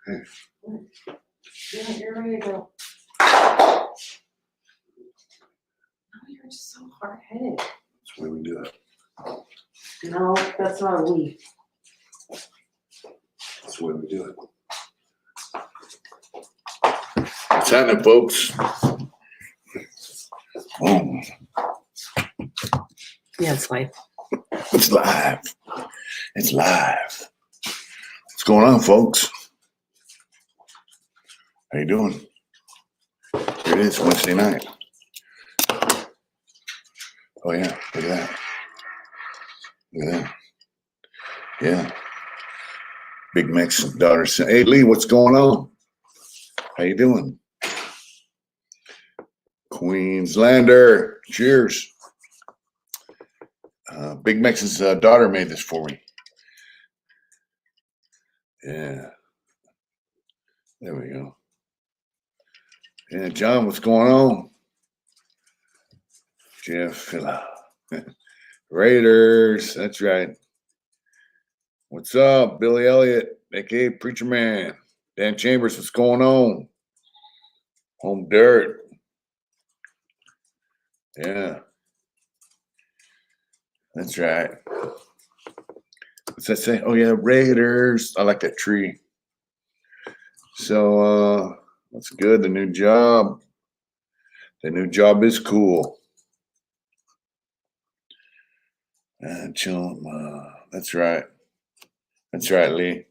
Yeah, you're ready to go. Oh, you're just so hard-headed. That's the way we do it. No, that's not a we. That's the way we do it. What's happening, folks? Oh, Yeah, it's live. it's live. It's live. What's going on, folks? How you doing? Here it is, Wednesday night. Oh yeah, look at that. Look at that. Yeah. Big Mix daughter said, "Hey Lee, what's going on? How you doing?" Queenslander, cheers. Big Mix's daughter made this for me. Yeah. There we go. Yeah, John, what's going on? Jeff, Raiders, that's right. What's up, Billy Elliott, aka Preacher Man? Dan Chambers, what's going on? Home Dirt. Yeah. That's right. What's that say? Oh yeah, Raiders. I like that tree. So that's good. The new job. The new job is cool. That's right. That's right, Lee.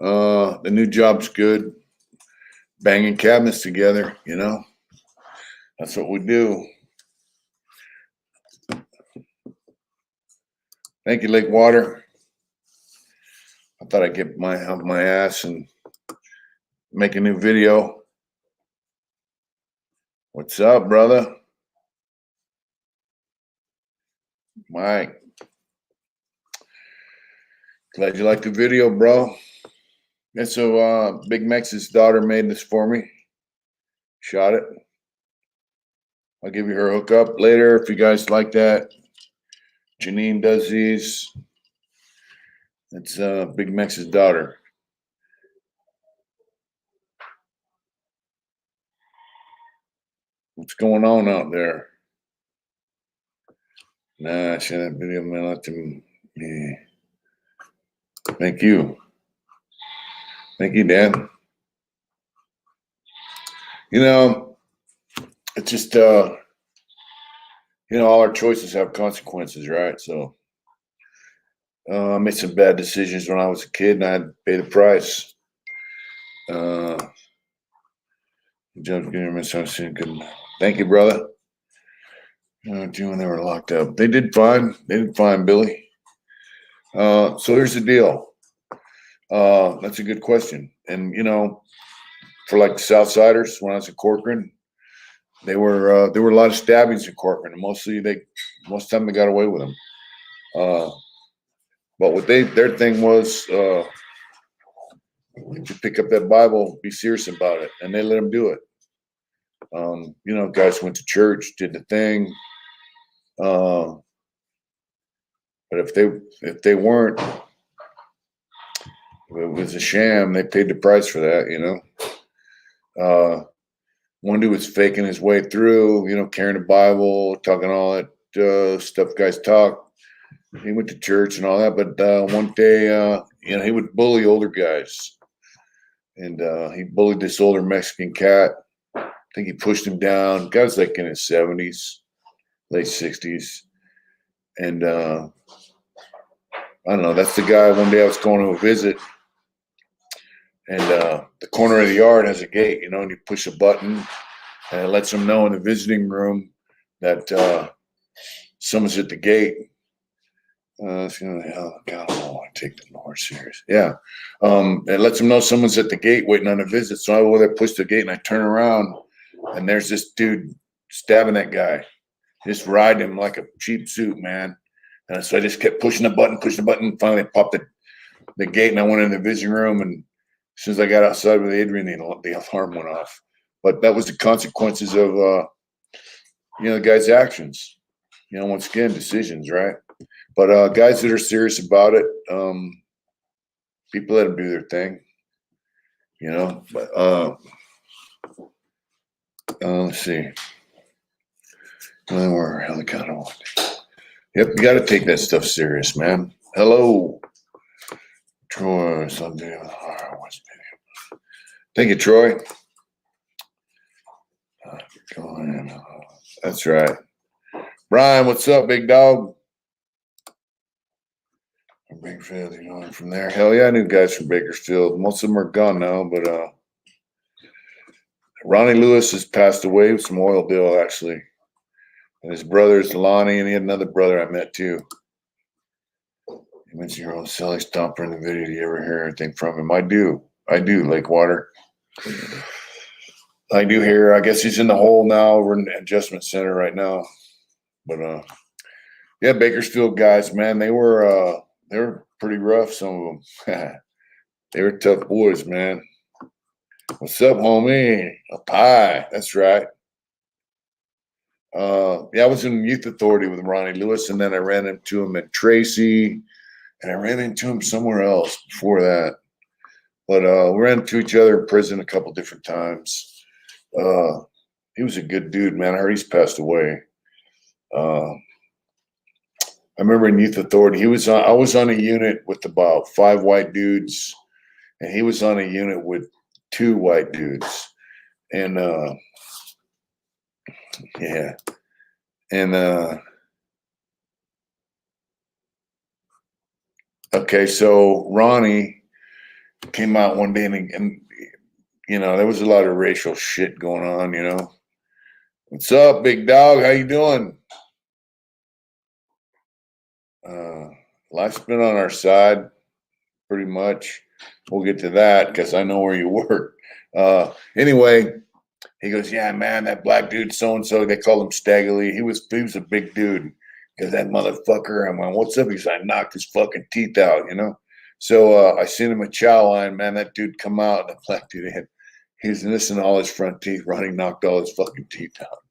The new job's good. Banging cabinets together, you know. That's what we do. Thank you, Lake Water. I thought I'd get my ass and make a new video. What's up, brother? Mike. Glad you liked the video, bro. And so Big Mex's daughter made this for me. Shot it. I'll give you her hookup later if you guys like that. Janine does these. It's Big Mex's daughter. What's going on out there? Nah, I share that video, man. Let them. Yeah. Thank you. Thank you, Dan. You know, it's just all our choices have consequences, right? So I made some bad decisions when I was a kid, and I had to pay the price. Thank you, brother. When they were locked up, they did fine. They did fine, Billy. So here's the deal. That's a good question. And for like the Southsiders, when I was at Corcoran, there were a lot of stabbings in Corcoran. And most of the time they got away with them. But what their thing was, if you pick up that Bible, be serious about it, and they let them do it. Guys went to church, did the thing. But if they weren't, it was a sham. They paid the price for that, One dude was faking his way through, carrying the Bible, talking all that stuff guys talk. He went to church and all that, but one day, he would bully older guys. And he bullied this older Mexican cat. I think he pushed him down. Guy was like in his 70s, late 60s. And I don't know, that's the guy. One day I was going to a visit. And the corner of the yard has a gate, and you push a button and it lets them know in the visiting room that someone's at the gate. God, I don't want to take the Lord serious. Yeah. It lets them know someone's at the gate waiting on a visit. So I go there, push the gate, and I turn around, and there's this dude stabbing that guy, just riding him like a cheap suit, man. And so I just kept pushing the button. Finally, I popped the gate, and I went in the visiting room, and as soon as I got outside with Adrian, the alarm went off. But that was the consequences of, the guy's actions. Once again, decisions, right? But guys that are serious about it, people let them do their thing. you know. But let's see. Where helicopter? Yep, you got to take that stuff serious, man. Hello, Troy. Sunday. Thank you, Troy. That's right. Brian, what's up, big dog? Bakersfield, you know, from there. Hell yeah, I knew guys from Bakersfield. Most of them are gone now, but Ronnie Lewis has passed away with some oil deal, actually. And his brother's Lonnie, and he had another brother I met too. You mentioned your own Sally Stomper in the video. Do you ever hear anything from him? I do, Lakewater. I do hear. I guess he's in the hole now over in the adjustment center right now. But yeah, Bakersfield guys, man, they were pretty rough. Some of them. They were tough boys, man. What's up, homie? A pie. That's right. Yeah, I was in Youth Authority with Ronnie Lewis, and then I ran into him at Tracy, and I ran into him somewhere else before that. But we ran into each other in prison a couple different times. He was a good dude, man. I heard he's passed away. I remember in Youth Authority, I was on a unit with about 5 white dudes, and he was on a unit with 2 white dudes. And yeah. And okay, so Ronnie came out one day and you know, there was a lot of racial shit going on, you know. What's up, big dog? How you doing? Life's been on our side, pretty much. We'll get to that because I know where you work. Anyway, he goes, yeah, man, that black dude, so-and-so, they call him Staggerly. He was a big dude because that motherfucker, I'm like, what's up? He's like, knocked his fucking teeth out, you know? So I sent him a chow line, man. That dude come out, and the black dude, he's missing all his front teeth. Ronnie knocked all his fucking teeth out.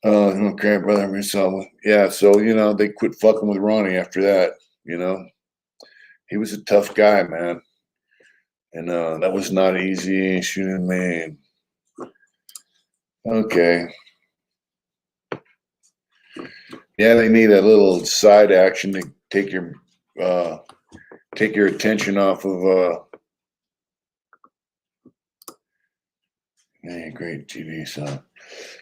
Okay, brother. Yeah, so, you know, they quit fucking with Ronnie after that, you know? He was a tough guy, man. And that was not easy shooting me. Okay. Yeah, they need a little side action to take your attention off of great TV, so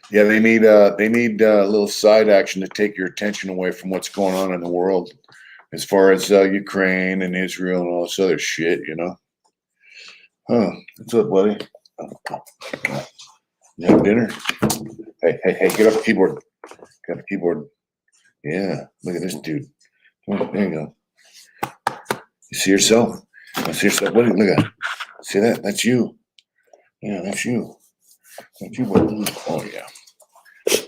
yeah, they need a little side action to take your attention away from what's going on in the world as far as Ukraine and Israel and all this other shit, you know. Huh. What's up, buddy? You have dinner? Hey, get off the keyboard. Got the keyboard. Yeah, look at this dude. Come on, there you go. You see yourself? I see yourself, buddy. Look at it. See that? That's you. Yeah, that's you. That's you, buddy. Oh, yeah.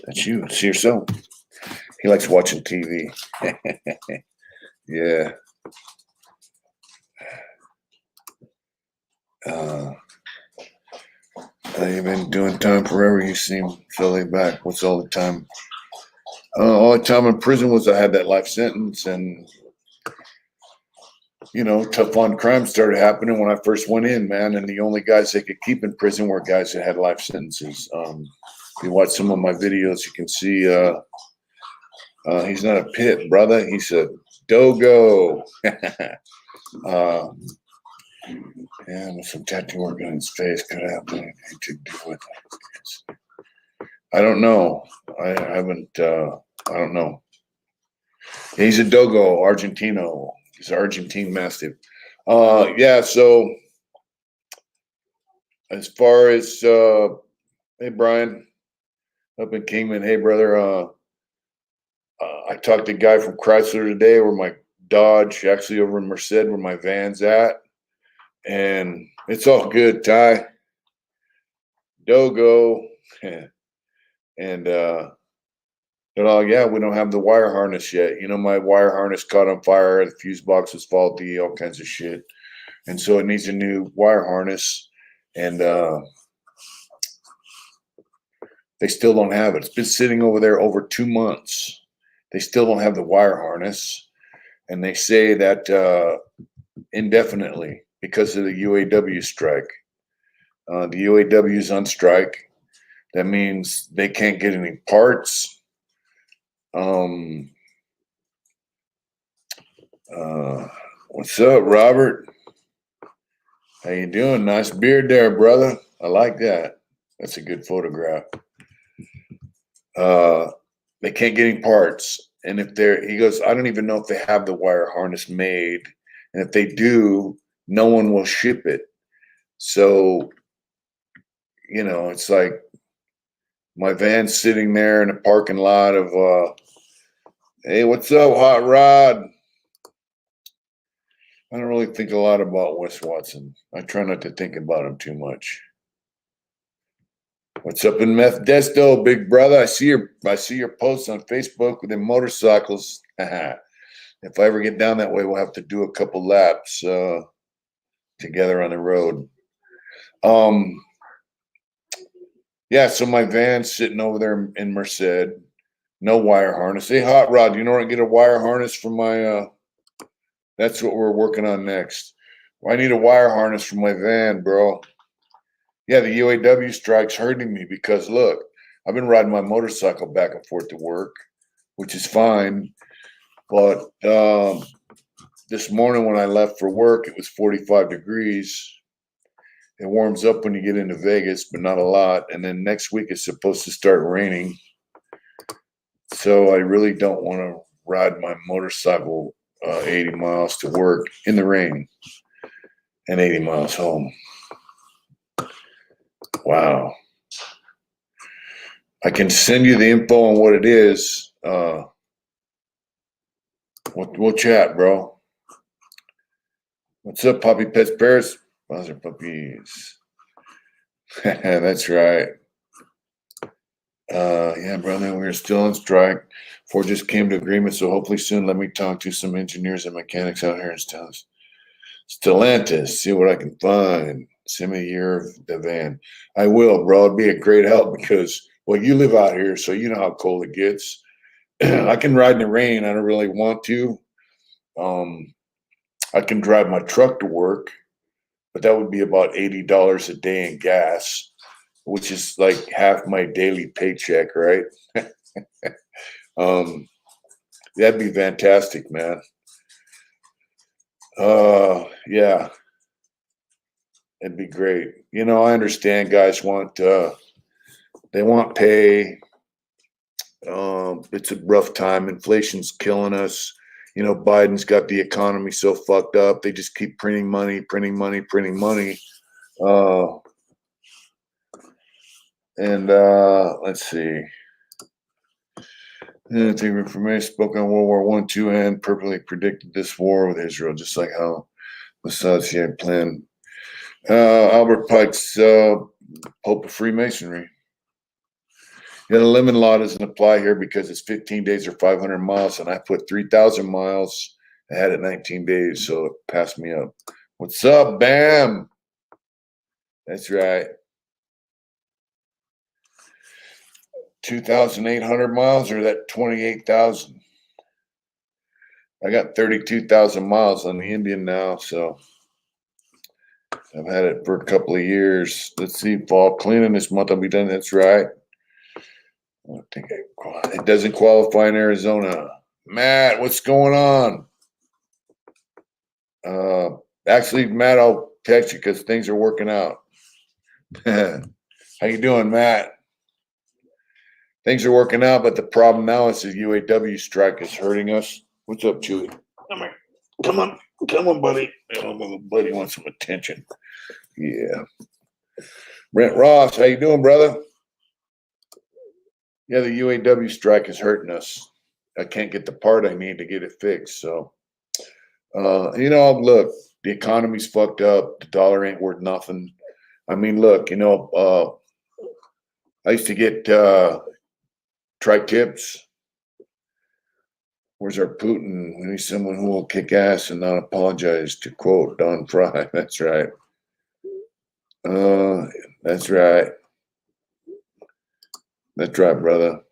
That's you. See yourself? He likes watching TV. Yeah. You've been doing time forever. You seem fully back. What's all the time? All the time in prison was I had that life sentence, and you know, tough on crime started happening when I first went in, man. And the only guys they could keep in prison were guys that had life sentences. If you watch some of my videos, you can see he's not a pit, brother. He's a dogo. Yeah, with some tattoo work on his face could have anything to do with it. I don't know. I haven't. I don't know. He's a dogo, Argentino. He's an Argentine Mastiff. Yeah. So as far as hey Brian, up in Kingman. Hey brother. I talked to a guy from Chrysler today, where my Dodge, actually over in Merced, where my van's at. And it's all good, Ty. Dogo. And they're like, yeah, we don't have the wire harness yet. You know, my wire harness caught on fire. The fuse box was faulty, all kinds of shit. And so it needs a new wire harness. And they still don't have it. It's been sitting over there over 2 months. They still don't have the wire harness. And they say that indefinitely, because of the UAW strike. The UAW is on strike. That means they can't get any parts. What's up, Robert? How you doing? Nice beard there, brother. I like that. That's a good photograph. They can't get any parts. And he goes, I don't even know if they have the wire harness made. And if they do, no one will ship it. So, it's like my van's sitting there in a parking lot of, hey, what's up, Hot Rod? I don't really think a lot about Wes Watson. I try not to think about him too much. What's up in Modesto, big brother? I see your posts on Facebook with the motorcycles. If I ever get down that way, we'll have to do a couple laps together on the road. Yeah, so my van's sitting over there in Merced. No wire harness. Hey, Hot Rod, you know where I can get a wire harness for my that's what we're working on next. I need a wire harness for my van, bro. Yeah, the UAW strike's hurting me because look, I've been riding my motorcycle back and forth to work, which is fine. But this morning when I left for work, it was 45 degrees. It warms up when you get into Vegas, but not a lot. And then next week it's supposed to start raining. So I really don't want to ride my motorcycle 80 miles to work in the rain and 80 miles home. Wow. I can send you the info on what it is. We'll chat, bro. What's up, Puppy Pets Paris? Those are puppies. That's right. Yeah, brother, we're still on strike. Ford just came to agreement, so hopefully soon let me talk to some engineers and mechanics out here in Stellantis, see what I can find. Send me a year of the van. I will, bro. It'd be a great help because, well, you live out here, so you know how cold it gets. I can ride in the rain. I don't really want to. I can drive my truck to work, but that would be about $80 a day in gas, which is like half my daily paycheck, right? That'd be fantastic, man. Yeah, it'd be great. I understand guys want they want pay. It's a rough time. Inflation's killing us. Biden's got the economy so fucked up. They just keep printing money, printing money, printing money. Let's see. Take information spoke on World War I, II, and purposely predicted this war with Israel, just like how Mossad had planned. Albert Pike's Pope of Freemasonry. Yeah, the lemon law doesn't apply here because it's 15 days or 500 miles, and I put 3,000 miles. I had it 19 days, so it passed me up. What's up, Bam? That's right. 2,800 miles, or that 28,000? I got 32,000 miles on the Indian now, so I've had it for a couple of years. Let's see, fall cleaning this month I'll be done. That's right. I don't think it doesn't qualify in Arizona. Matt, what's going on? Actually, Matt, I'll text you because things are working out. How you doing, Matt? Things are working out, but the problem now is the UAW strike is hurting us. What's up, Chewy? Come here. Come on, buddy. Oh, buddy wants some attention. Yeah. Brent Ross, how you doing, brother? Yeah, the UAW strike is hurting us. I can't get the part I need to get it fixed. So, look, the economy's fucked up. The dollar ain't worth nothing. I mean, look, I used to get tri-tips. Where's our Putin? We need someone who will kick ass and not apologize, to quote Don Fry. That's right. That's right. That's right, brother.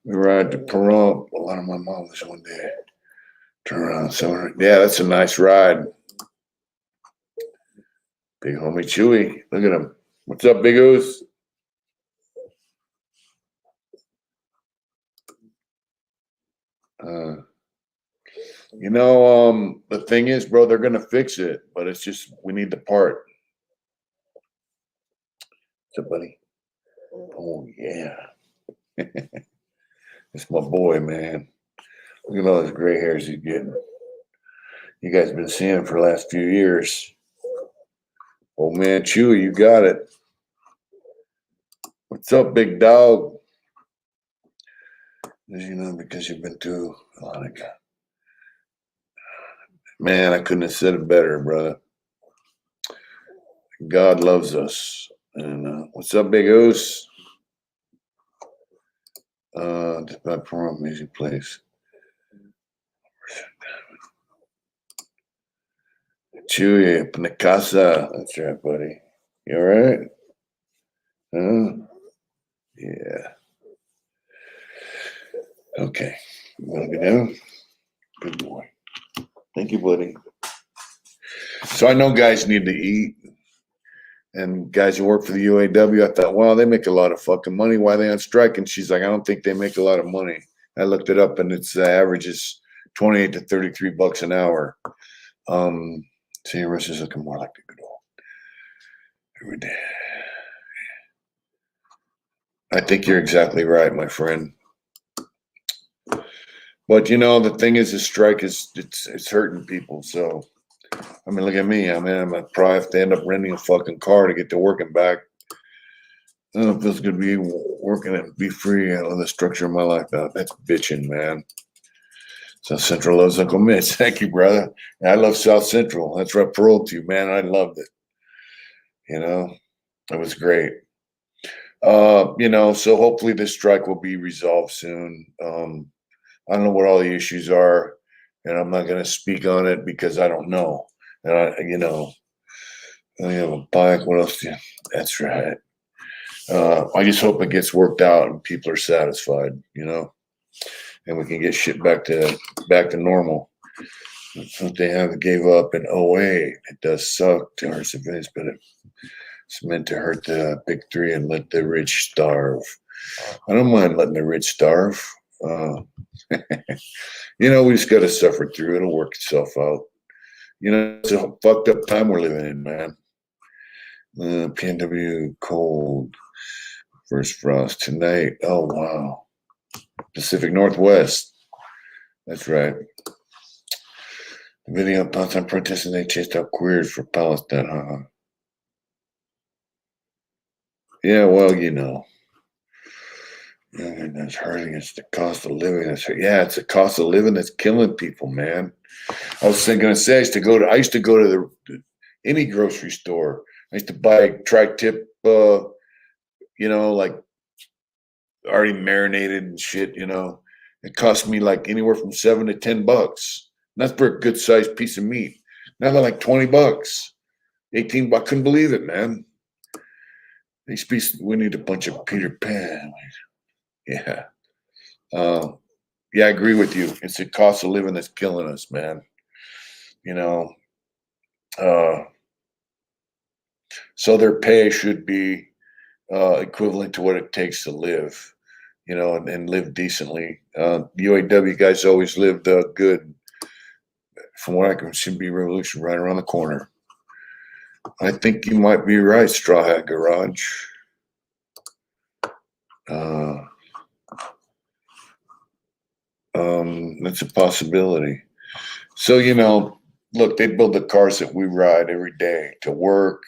We ride to Pahrump. A lot of my mom was one day. Turn around, so yeah, that's a nice ride. Big homie Chewy. Look at him. What's up, Big Oos? The thing is, bro, they're gonna fix it, but it's just we need the part. What's up, buddy? Oh yeah. It's my boy, man. Look at all those gray hairs he's getting. You guys been seeing him for the last few years. Oh man, Chewy, you got it. What's up, big dog? Because you've been through a lot of. Man, I couldn't have said it better, brother. God loves us. And what's up, Big Oos? Just my promo music place. Chewy up in the casa. That's right, buddy. You all right? Huh? Yeah. Okay. You want to go down? Good boy. Thank you, buddy. So I know guys need to eat. And guys who work for the UAW, I thought, well, they make a lot of fucking money. Why are they on strike? And she's like, I don't think they make a lot of money. I looked it up, and its average is 28 to 33 bucks an hour. See, Russ is looking more like the good old every day. I think you're exactly right, my friend. But the thing is, the strike is it's hurting people. So, I mean, look at me. I mean, I'm probably have to end up renting a fucking car to get to work and back. I don't know if this could be working and be free out of the structure of my life. That's bitching, man. South Central loves Uncle Mitch. Thank you, brother. And I love South Central. That's where I paroled to, man. I loved it. It was great. So hopefully this strike will be resolved soon. I don't know what all the issues are, and I'm not going to speak on it because I don't know. And I have a bike. What else? That's right. I just hope it gets worked out and people are satisfied, and we can get shit back to normal. That's what they have gave up in '08. It does suck to hurt civilians, but it's meant to hurt the big three and let the rich starve. I don't mind letting the rich starve. We just got to suffer through it. It'll work itself out. It's a fucked up time we're living in, man. PNW cold. First frost tonight. Oh, wow. Pacific Northwest. That's right. The video thoughts on protesting they chased out queers for Palestine, huh? Yeah, well, that's hurting. It's the cost of living. It's the cost of living that's killing people, man. I was going to say, I used to go to any grocery store. I used to buy tri-tip, like already marinated and shit, It cost me like anywhere from $7 to $10. And that's for a good sized piece of meat. Now they're like $20, $18. I couldn't believe it, man. We need a bunch of Peter Pan. Yeah. I agree with you. It's the cost of living that's killing us, man. So their pay should be equivalent to what it takes to live, and live decently. UAW guys always lived good. From what I can see, be revolution right around the corner. I think you might be right, Straw Hat Garage. That's a possibility. So, look, they build the cars that we ride every day to work,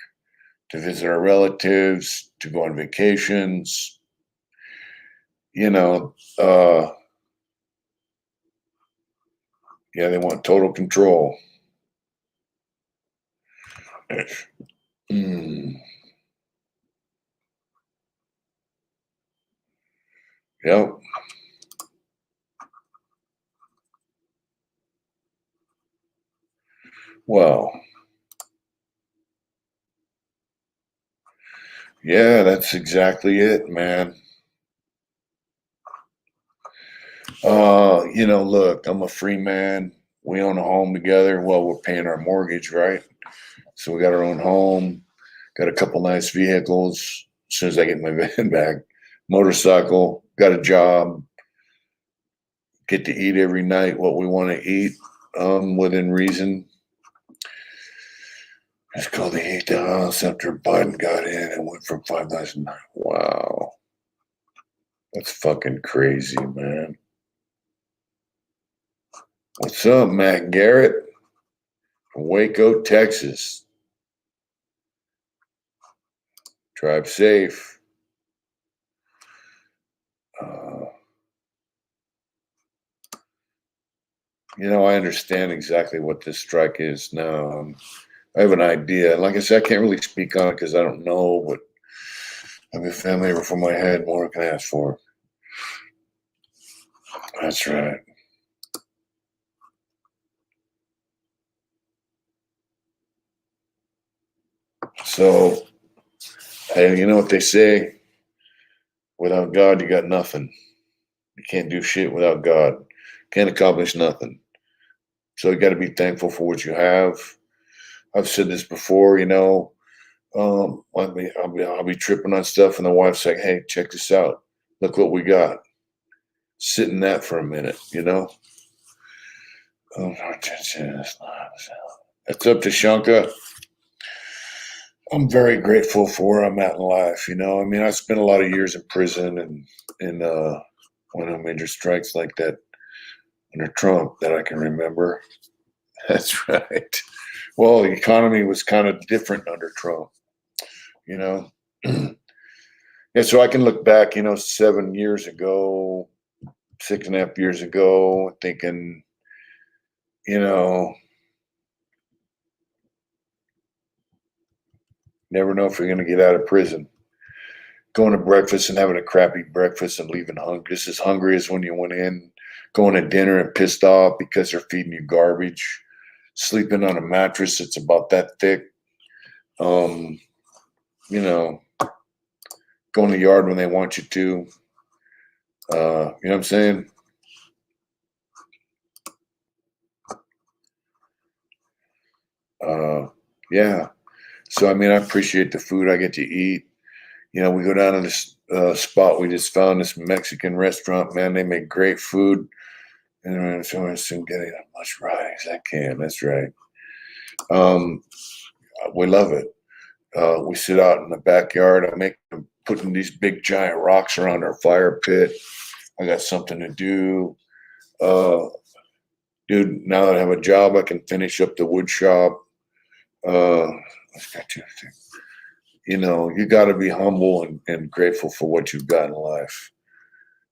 to visit our relatives, to go on vacations. They want total control. Yep. Well, yeah, that's exactly it, man. Look, I'm a free man. We own a home together. Well, we're paying our mortgage, right? So we got our own home, got a couple nice vehicles as soon as I get my van back, motorcycle, got a job, get to eat every night what we want to eat within reason. It's called the ate the house after Biden got in and went from 5,000. Wow. That's fucking crazy, man. What's up, Matt Garrett from Waco, Texas? Drive safe. I understand exactly what this strike is now. I have an idea. Like I said, I can't really speak on it because I don't know, but I have a family over my head. More can I ask for? That's right. So, hey, you know what they say? Without God, you got nothing. You can't do shit without God. Can't accomplish nothing. So you got to be thankful for what you have. I've said this before, I'll be tripping on stuff, and the wife's like, "Hey, check this out. Look what we got." Sit in that for a minute, That's up to Shanka. I'm very grateful for where I'm at in life. I spent a lot of years in prison and when I major strikes like that under Trump that I can remember. That's right. Well, the economy was kind of different under Trump, you know. Yeah, so I can look back, 7 years ago, 6.5 years ago, thinking, never know if you're going to get out of prison. Going to breakfast and having a crappy breakfast and leaving hungry, just as hungry as when you went in. Going to dinner and pissed off because they're feeding you garbage. Sleeping on a mattress that's about that thick. You know, Going to the yard when they want you to. You know what I'm saying? Yeah. So, I appreciate the food I get to eat. We go down to this spot we just found, this Mexican restaurant. Man, they make great food. And so I'm getting as much right as I can. That's right. We love it. We sit out in the backyard. Putting these big giant rocks around our fire pit. I got something to do. Dude, now that I have a job, I can finish up the wood shop. You got to be humble and grateful for what you've got in life.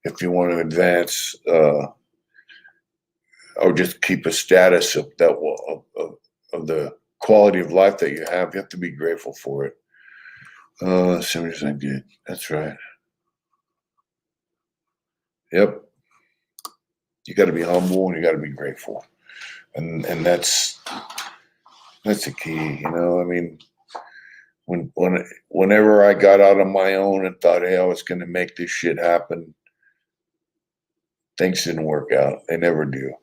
If you want to advance, or just keep a status of that of the quality of life that you have to be grateful for it. As soon as I did. That's right. Yep. You got to be humble and you got to be grateful, and that's the key. Whenever I got out on my own and thought, hey, I was going to make this shit happen, things didn't work out. They never do.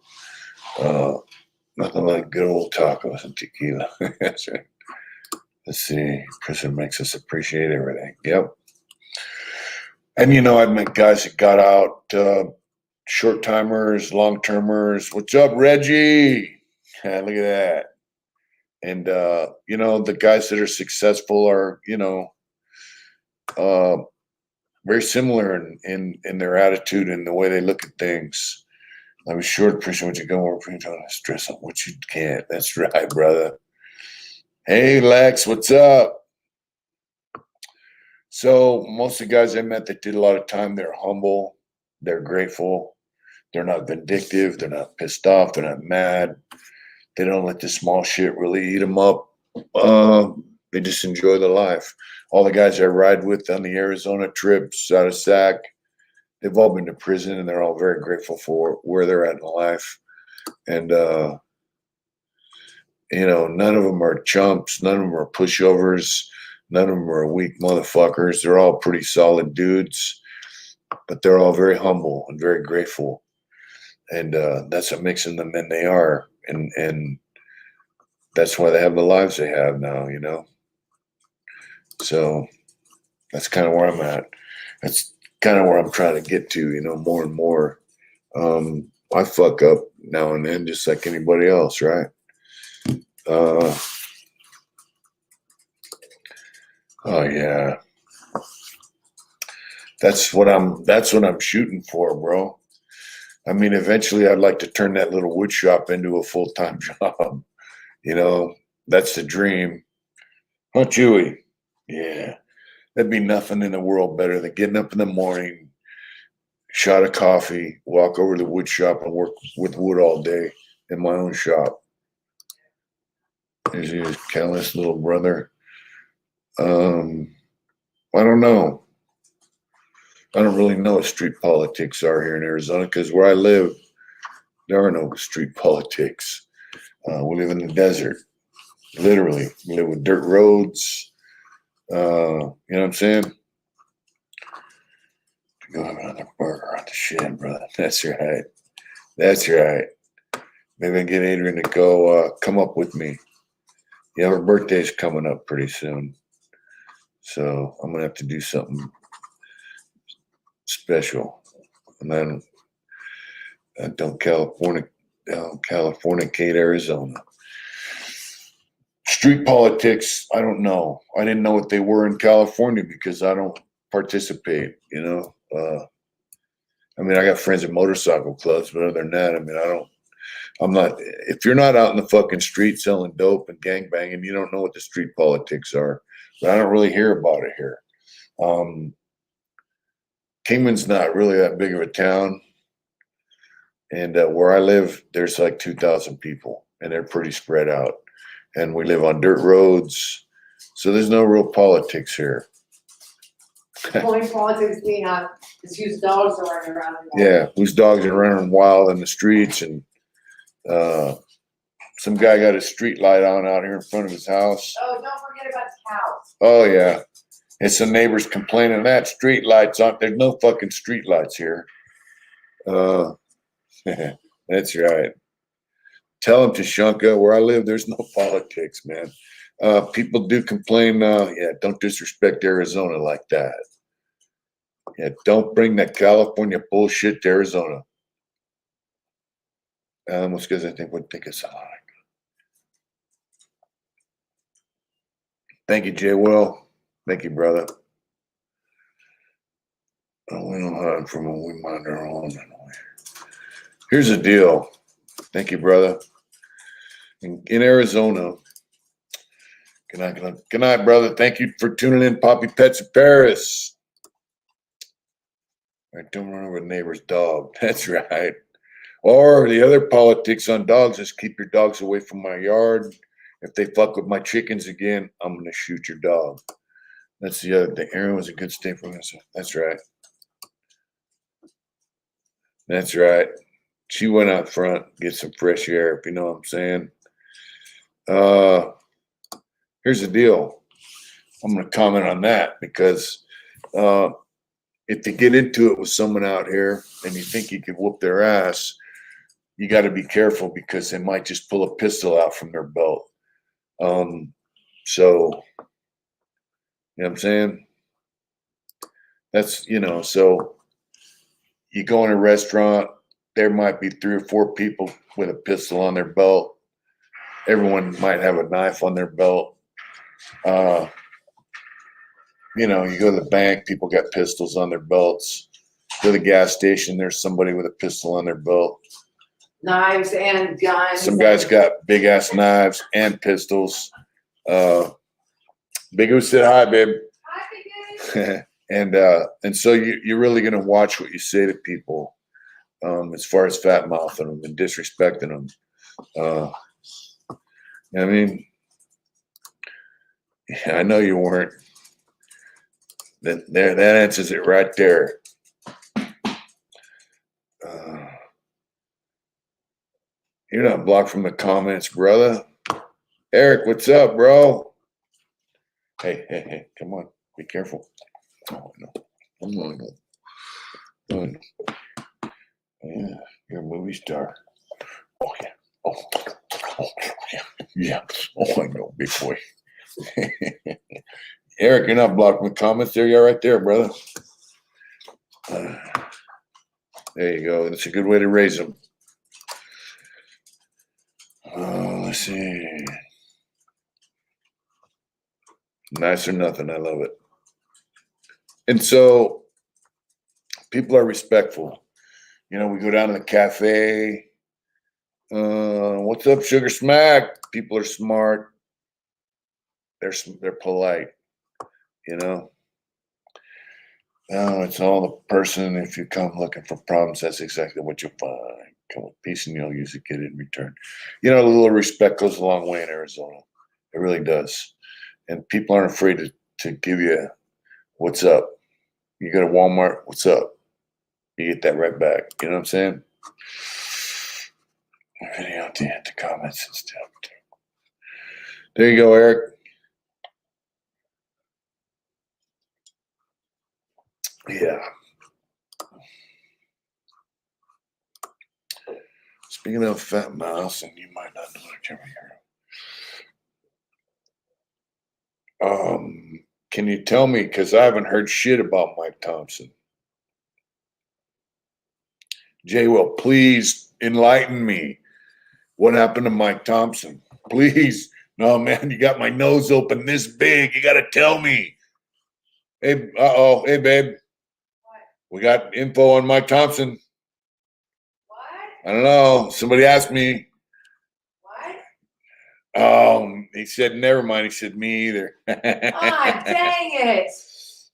Nothing like good old tacos and tequila. That's right. Let's see. Prison makes us appreciate everything. Yep. And I've met guys that got out, short timers, long termers. What's up, Reggie? Yeah, look at that. And the guys that are successful are, very similar in their attitude and the way they look at things. I was sure to appreciate what you're going for. You're trying to stress on what you can't. That's right, brother. Hey, Lex, what's up? So most of the guys I met that did a lot of time, they're humble, they're grateful, they're not vindictive, they're not pissed off, they're not mad. They don't let the small shit really eat them up. They just enjoy the life. All the guys I ride with on the Arizona trips out of SAC, they've all been to prison and they're all very grateful for where they're at in life. And, none of them are chumps. None of them are pushovers. None of them are weak motherfuckers. They're all pretty solid dudes, but they're all very humble and very grateful. And that's what makes them the men they are. And that's why they have the lives they have now, you know? So that's kind of where I'm at. That's kind of where I'm trying to get to, you know, more and more. I fuck up now and then just like anybody else, right? Oh yeah. That's what I'm shooting for, bro. I mean, eventually I'd like to turn that little wood shop into a full-time job. You know, that's the dream. Huh, Chewy? Yeah. That'd be nothing in the world better than getting up in the morning, shot of coffee, walk over to the wood shop and work with wood all day in my own shop. There's his careless little brother. I don't know. I don't really know what street politics are here in Arizona because where I live, there are no street politics. We live in the desert, literally. We live with dirt roads. You know what I'm saying? Go have another burger on the shed, brother. That's right. That's right. Maybe I can get Adrian to go come up with me. Yeah, her birthday's coming up pretty soon. So I'm gonna have to do something special. And then don't Californicate Arizona. Street politics, I don't know. I didn't know what they were in California because I don't participate, you know. I mean, I got friends in motorcycle clubs, but other than that, I mean, I'm not, if you're not out in the fucking street selling dope and gangbanging, you don't know what the street politics are. But I don't really hear about it here. Kingman's not really that big of a town. And where I live, there's like 2,000 people, and they're pretty spread out. And we live on dirt roads. So there's no real politics here. Only politics being on is whose dogs are running around. Yeah, whose dogs are running wild in the streets, and some guy got a street light on out here in front of his house. Oh, don't forget about the cows. Oh yeah, and some neighbors complaining that street lights on. There's no fucking street lights here. That's right. Tell him, Tashanka, where I live, there's no politics, man. People do complain. Yeah, don't disrespect Arizona like that. Yeah, don't bring that California bullshit to Arizona. Almost because I think would think it's ironic. Thank you, Jay Will. Thank you, brother. We don't hide from when we mind our own. Here's the deal. Thank you, brother. In Arizona. Good night, brother. Thank you for tuning in, Poppy Pets in Paris. All right, don't run over a neighbor's dog. That's right. Or the other politics on dogs is keep your dogs away from my yard. If they fuck with my chickens again, I'm gonna shoot your dog. That's the other thing. Aaron was a good state for us. That's right. That's right. She went out front, get some fresh air, if you know what I'm saying. Here's the deal. I'm gonna comment on that because if you get into it with someone out here and you think you could whoop their ass, you got to be careful because they might just pull a pistol out from their belt. So, you know what I'm saying? That's, you know, so you go in a restaurant, there might be 3 or 4 people with a pistol on their belt. Everyone might have a knife on their belt. You know, you go to the bank, people got pistols on their belts. Go to the gas station, there's somebody with a pistol on their belt. Knives and guns. Some guys got big ass knives and pistols. Big O said hi, babe. Hi, and so you're really gonna watch what you say to people, as far as fat mouthing them and disrespecting them. I mean, yeah, I know you weren't. That answers it right there. You're not blocked from the comments, brother. Eric, what's up, bro? Hey, come on. Be careful. Oh, no. Oh, no. Oh, no. Yeah, you're a movie star. Oh, yeah. Oh, yeah. Oh, I know, big boy. Eric, you're not blocking the comments. There you are right there, brother. There you go. That's a good way to raise them. Let's see. Nice or nothing. I love it. And so people are respectful. You know, we go down to the cafe. What's up, Sugar Smack? People are smart. They're polite. You know. Oh, it's all the person. If you come looking for problems, that's exactly what you'll find. Come with peace and you'll usually get it in return. You know, a little respect goes a long way in Arizona. It really does. And people aren't afraid to give you what's up. You go to Walmart, what's up? You get that right back. You know what I'm saying? Video to hit the comments and stuff. There you go, Eric. Yeah. Speaking of fat mouse, and you might not know it, can you tell me, because I haven't heard shit about Mike Thompson. Jay, well, please enlighten me. What happened to Mike Thompson? Please. No, man, you got my nose open this big. You got to tell me. Hey, hey, babe. What? We got info on Mike Thompson. What? I don't know. Somebody asked me. What? He said, never mind. He said, me either. Ah, dang it.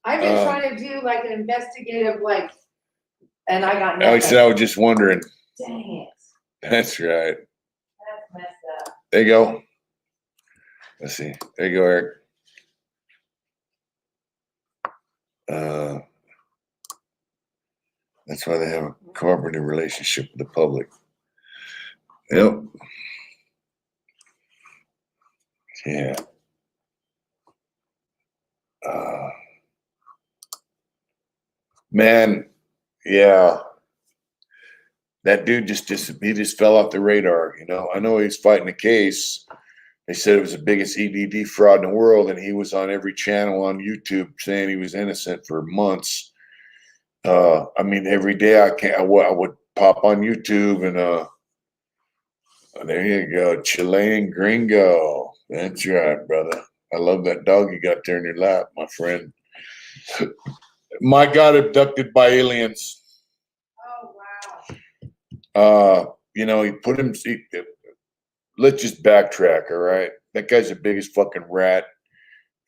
I've been Um, trying to do like an investigative, and I got I nothing. said, I was just wondering. Dang it. That's right. That's messed up. There you go. Let's see. There you go, Eric. That's why they have a cooperative relationship with the public. Yep. Yeah. Man, yeah. That dude he just fell off the radar, you know. I know he's fighting a case. They said it was the biggest EDD fraud in the world, and he was on every channel on YouTube saying he was innocent for months. I mean, every day I would pop on YouTube and there you go, Chilean gringo. That's right, brother. I love that dog you got there in your lap, my friend. Mike got abducted by aliens. Oh, wow. You know, he put him. Let's just backtrack, all right? That guy's the biggest fucking rat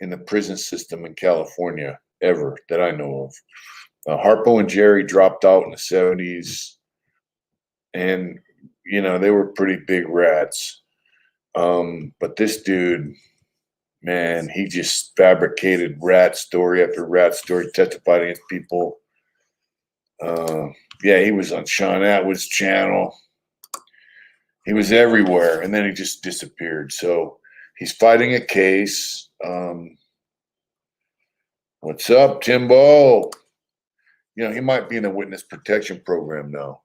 in the prison system in California ever that I know of. Harpo and Jerry dropped out in the 70s, and you know they were pretty big rats. But this dude, man, he just fabricated rat story after rat story, testified against people. Yeah, he was on Sean Atwood's channel. He was everywhere, and then he just disappeared. So he's fighting a case. What's up, Timbo? You know, he might be in a witness protection program now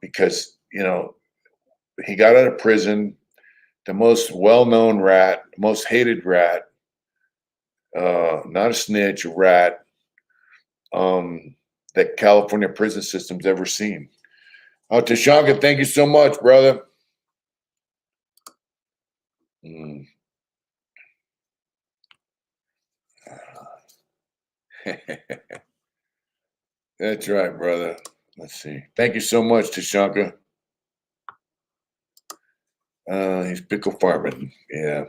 because, you know, he got out of prison, the most well-known rat, most hated rat, not a snitch, a rat, that California prison system's ever seen. Oh, Tashanka, thank you so much, brother. That's right, brother. Let's see. Thank you so much, Tashanka. He's pickle farming. Yeah.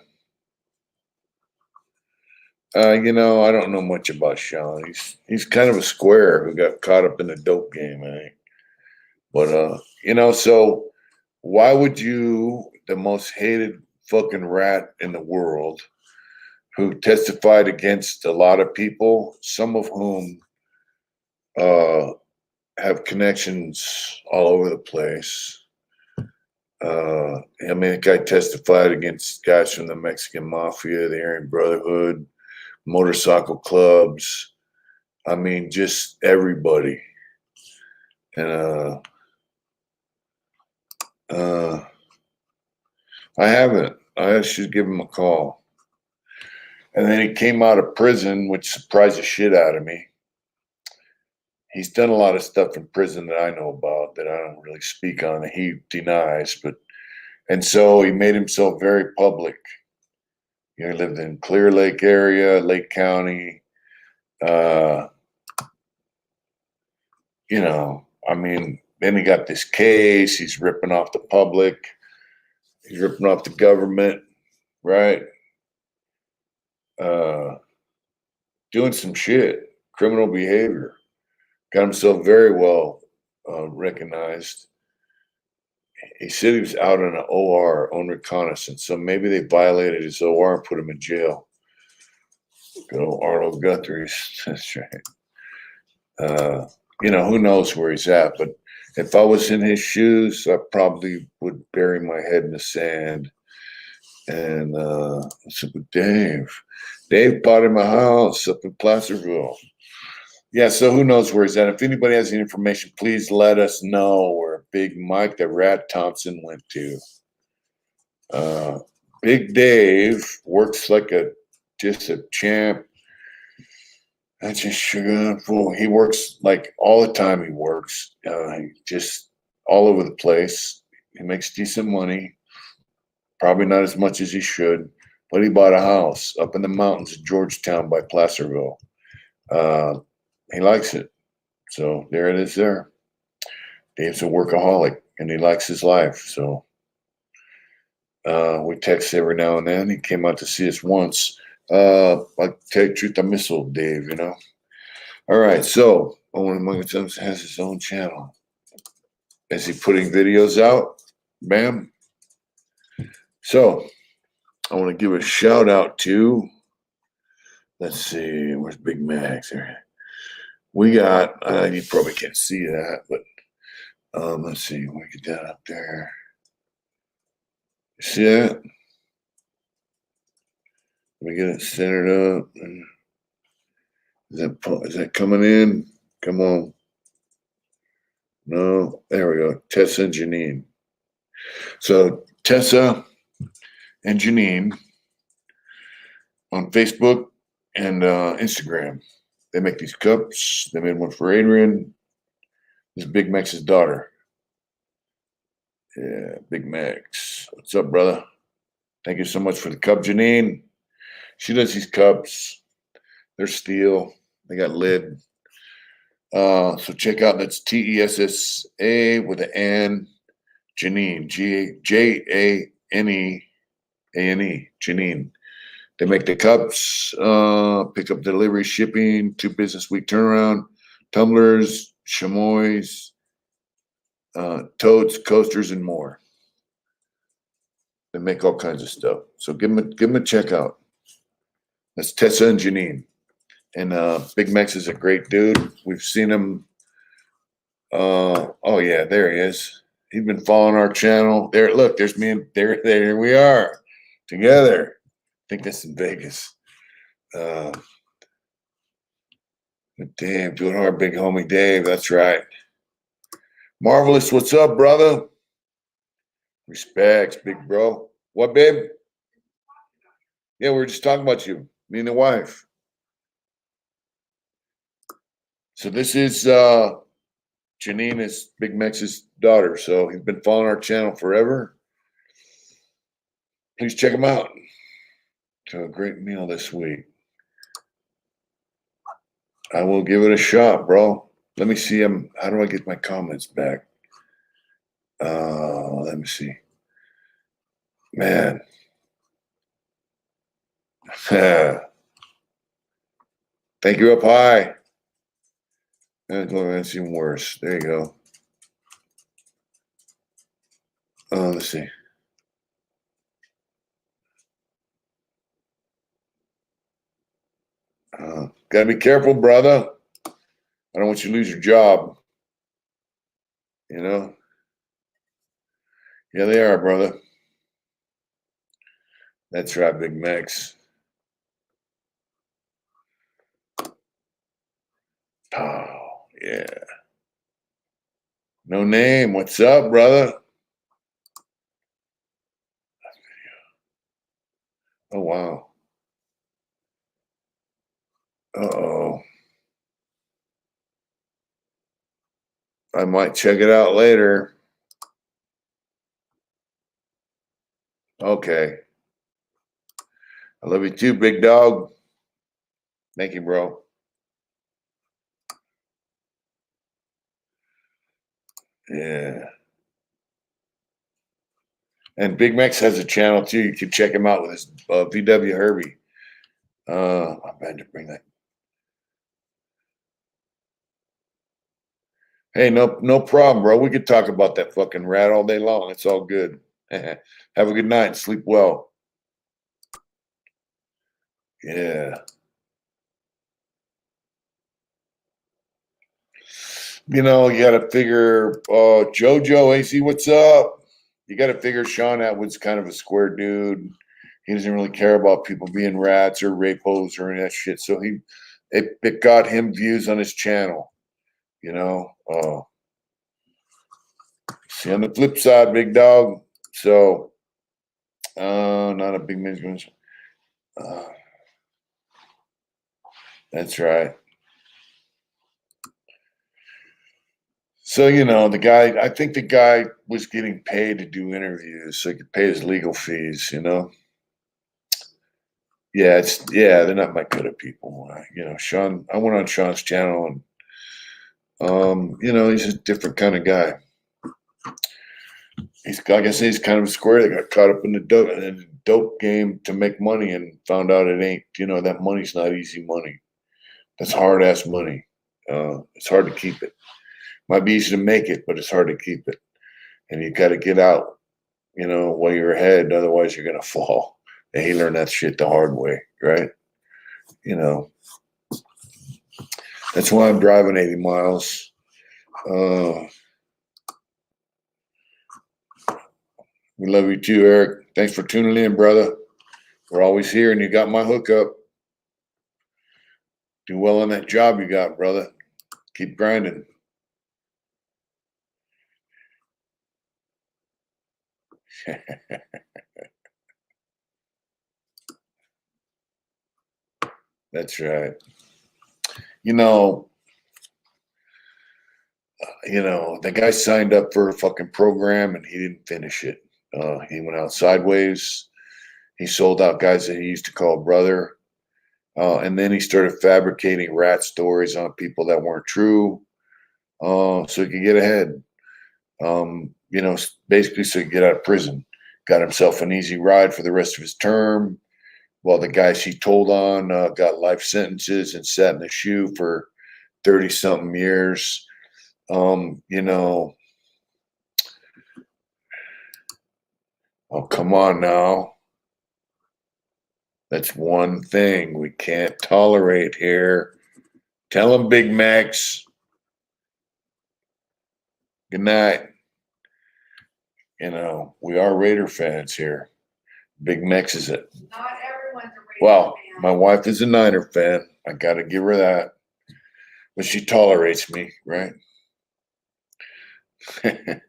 You know, I don't know much about Sean. He's kind of a square who got caught up in the dope game, I think. But you know, so why would you, the most hated fucking rat in the world, who testified against a lot of people, some of whom have connections all over the place. I mean, the guy testified against guys from the Mexican Mafia, the Aryan Brotherhood, motorcycle clubs. I mean, just everybody. And I haven't. I should give him a call. And then he came out of prison, which surprised the shit out of me. He's done a lot of stuff in prison that I know about that I don't really speak on, that he denies, and so he made himself very public. He lived in Clear Lake area, Lake County. I mean, then he got this case. He's ripping off the public. He's ripping off the government, right? Doing some shit, criminal behavior. Got himself very well recognized. He said he was out on an OR, on reconnaissance, so maybe they violated his OR and put him in jail. Good old Arnold Guthrie. That's right. Who knows where he's at, but if I was in his shoes, I probably would bury my head in the sand. And I said, Dave bought him a house up in Placerville. Yeah, so who knows where he's at. If anybody has any information, please let us know where Big Mike the Rat Thompson went to. Big Dave works like just a champ. That's just sugar full. He works like all the time. He works just all over the place. He makes decent money. Probably not as much as he should, but he bought a house up in the mountains of Georgetown by Placerville. He likes it. So there it is there. Dave's a workaholic and he likes his life. So we text every now and then. He came out to see us once. I tell you the truth, I miss old Dave, All right, so Owen Mungus has his own channel. Is he putting videos out? Bam. So I want to give a shout out to, let's see, where's Big Max there? We got, you probably can't see that, but let's see, we get that up there. See that? Let me get it centered up. Is that coming in? Come on. No, there we go. Tessa and Janine. So Tessa and Janine on Facebook and Instagram. They make these cups. They made one for Adrian. This is Big Max's daughter. Yeah, Big Max. What's up, brother? Thank you so much for the cup, Janine. She does these cups. They're steel. They got lid. So check out, that's TESSA with an N, Janine, JANEANE, Janine. They make the cups, pick up delivery, shipping, 2 business week turnaround, tumblers, chamois, totes, coasters, and more. They make all kinds of stuff. So give them a check out. That's Tessa and Janine. And Big Max is a great dude. We've seen him. Oh yeah, there he is. He's been following our channel. There, look, there's me and there we are together. I think that's in Vegas. But Dave, doing our big homie Dave. That's right. Marvelous, what's up, brother? Respects, big bro. What, babe? Yeah, we were just talking about you, me and the wife. So this is Janine is Big Max's daughter. So he's been following our channel forever. Please check him out. To a great meal this week. I will give it a shot, bro. Let me see him. How do I get my comments back? Let me see. Man. Thank you up high. That's even worse. There you go. Let's see. Gotta be careful, brother. I don't want you to lose your job. Yeah, they are, brother. That's right, Big Max. Oh, yeah. No name. What's up, brother? Oh, wow. Uh-oh. I might check it out later. Okay. I love you too, big dog. Thank you, bro. Yeah. And Big Mex has a channel too. You can check him out with his VW Herbie. I had to bring that. Hey, no problem, bro. We could talk about that fucking rat all day long. It's all good. Have a good night and sleep well. Yeah. You know, you got to figure, JoJo, AC, what's up? You got to figure Sean Atwood's kind of a square dude. He doesn't really care about people being rats or rapos or any of that shit. So it got him views on his channel, you know. See, on the flip side, big dog. So, not a big man. That's right. So, you know, I think the guy was getting paid to do interviews so he could pay his legal fees, you know? Yeah, they're not my kind of people. You know, Sean, I went on Sean's channel and, you know, he's a different kind of guy. Like I say, he's kind of a square that got caught up in the dope game to make money and found out it ain't, you know, that money's not easy money. That's hard ass money. It's hard to keep it. Might be easy to make it, but it's hard to keep it. And you got to get out, you know, while you're ahead. Otherwise, you're going to fall. And he learned that shit the hard way, right? You know, that's why I'm driving 80 miles. We love you too, Eric. Thanks for tuning in, brother. We're always here, and you got my hookup. Do well on that job you got, brother. Keep grinding. That's right. You know, the guy signed up for a fucking program and he didn't finish it. He went out sideways. He sold out guys that he used to call brother. And then he started fabricating rat stories on people that weren't true, so he could get ahead. You know, basically, so he could get out of prison. Got himself an easy ride for the rest of his term, while the guys he told on got life sentences and sat in the shoe for 30 something years. You know, oh, come on now. That's one thing we can't tolerate here. Tell him, Big Max. Good night. You know, we are Raider fans here. Big Mex is it. Not everyone's a Raider Well, fan. my wife is a Niner fan. I got to give her that. But she tolerates me, right? The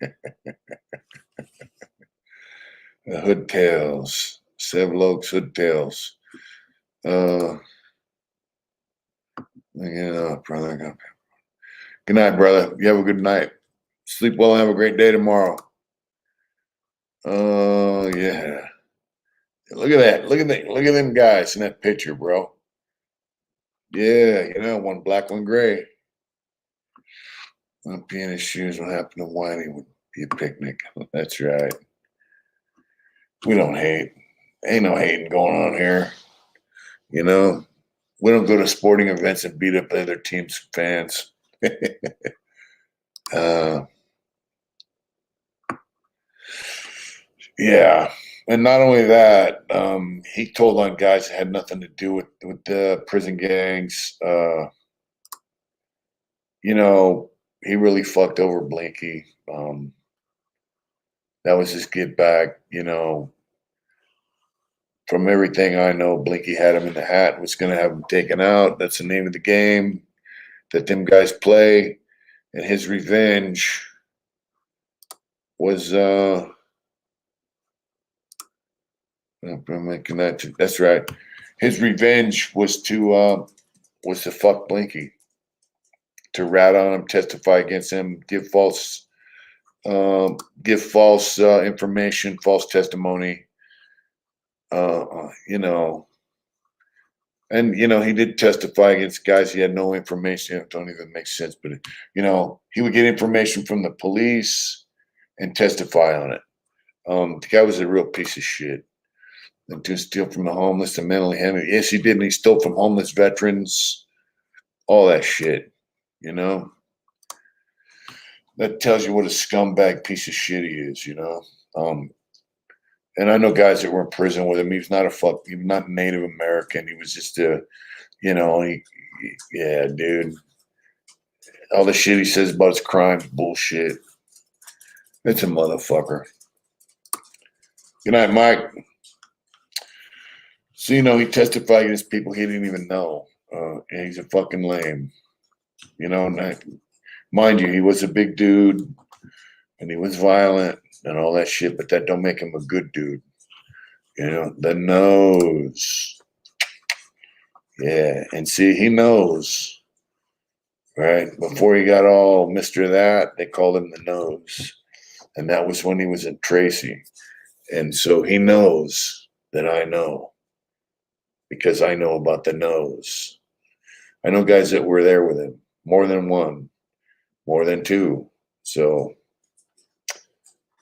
Hood Tales. Seville Oaks Hood Tales. Yeah, brother. Good night, brother. You have a good night. Sleep well and have a great day tomorrow. Oh, yeah. Look at that. Look at them guys in that picture, bro. Yeah, you know, one black, one gray. Not be in his shoes. What happened to Whitey would be a picnic. That's right. We don't hate. Ain't no hating going on here. You know, we don't go to sporting events and beat up other teams' fans. uh, yeah. And not only that, he told on guys that had nothing to do with the prison gangs. You know, he really fucked over Blinky. That was his get back. You know, from everything I know, Blinky had him in the hat, was going to have him taken out. That's the name of the game that them guys play. And his revenge was I'm making that. That's right. His revenge was to fuck Blinky, to rat on him, testify against him, give false information, false testimony. You know, and you know he did testify against guys he had no information. It don't even make sense, but you know he would get information from the police and testify on it. The guy was a real piece of shit. And to steal from the homeless and mentally handled. Yes, he did. And he stole from homeless veterans, all that shit, you know? That tells you what a scumbag piece of shit he is, you know? And I know guys that were in prison with him. He was not Native American. He was just you know, yeah, dude. All the shit he says about his crimes, bullshit. It's a motherfucker. Good night, Mike. So, you know, he testified against people he didn't even know. And he's a fucking lame. You know, mind you, he was a big dude and he was violent and all that shit, but that don't make him a good dude. You know, the nose. Yeah, and see, he knows, right? Before he got all Mr. That, they called him the nose. And that was when he was in Tracy. And so he knows that I know. Because I know about the nose. I know guys that were there with him, more than one, more than two. So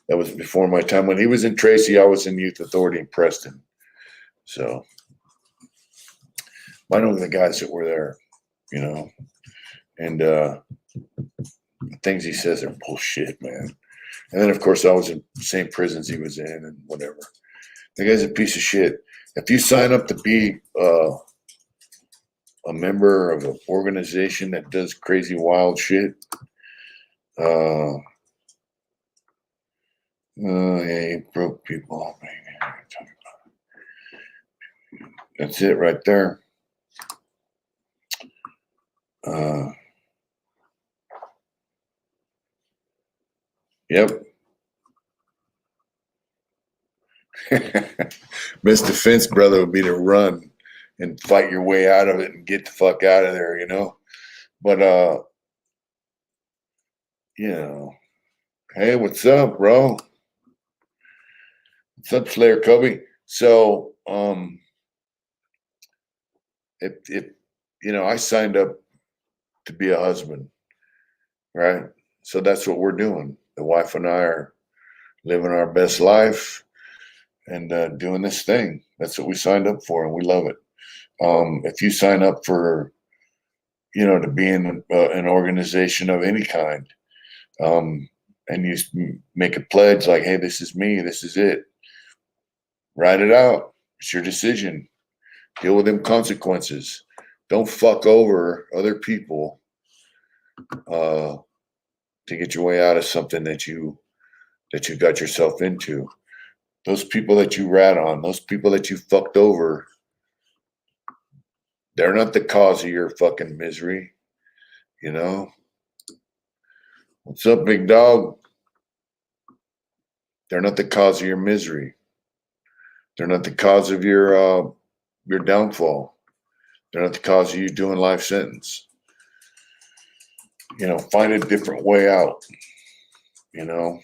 that was before my time. When he was in Tracy, I was in Youth Authority in Preston. So I know the guys that were there, you know, and the things he says are bullshit, man. And then, of course, I was in the same prisons he was in and whatever. The guy's a piece of shit. If you sign up to be a member of an organization that does crazy, wild shit, yeah, you broke people. That's it right there. Yep. Best defense, brother, would be to run and fight your way out of it and get the fuck out of there, you know? But, you know, hey, what's up, bro? What's up, Slayer Kobe? So, if you know, I signed up to be a husband, right? So that's what we're doing. The wife and I are living our best life and doing this thing. That's what we signed up for, and we love it. If you sign up for, you know, to be in an organization of any kind, and you make a pledge like, hey, this is me, this is it. Write it out. It's your decision. Deal with them consequences. Don't fuck over other people to get your way out of something that you got yourself into. Those people that you rat on, those people that you fucked over, they're not the cause of your fucking misery, you know? What's up, big dog? They're not the cause of your misery. They're not the cause of your downfall. They're not the cause of you doing life sentence. You know, find a different way out. You know,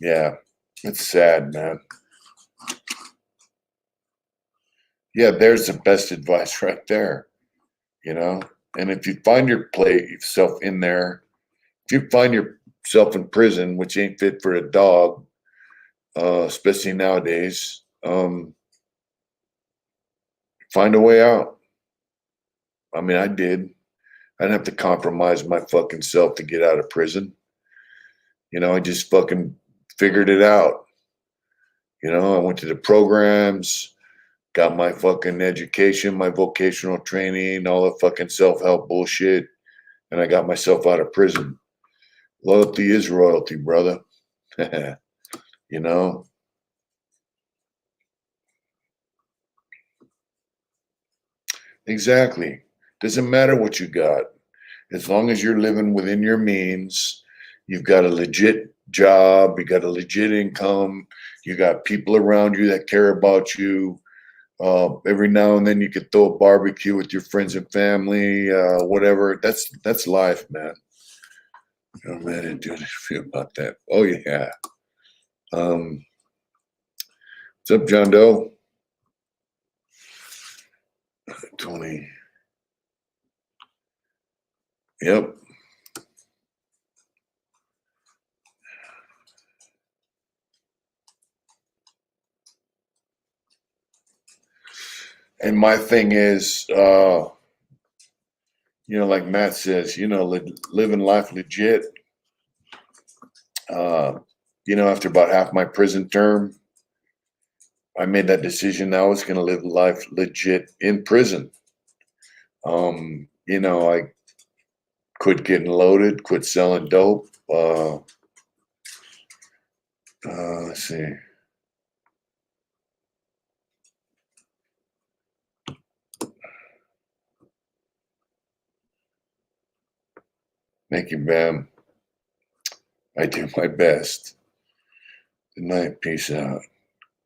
yeah, it's sad, man. Yeah, there's the best advice right there. You know, and if you find yourself in there, if you find yourself in prison, which ain't fit for a dog, especially nowadays, find a way out. I mean, I did. I didn't have to compromise my fucking self to get out of prison. You know, I just fucking figured it out. You know, I went to the programs, got my fucking education, my vocational training, all the fucking self-help bullshit, and I got myself out of prison. Loyalty is royalty, brother. You know? Exactly. Doesn't matter what you got. As long as you're living within your means, you've got a legit job, you got a legit income, you got people around you that care about you. Every now and then you could throw a barbecue with your friends and family, whatever. That's life, man. Oh man, I didn't do anything feel about that. Oh yeah. What's up, John Doe? 20. Yep. And my thing is, like Matt says, living life legit. After about half my prison term, I made that decision. I was going to live life legit in prison. I quit getting loaded, quit selling dope. Let's see. Thank you, Bam. I do my best. Good night. Peace out.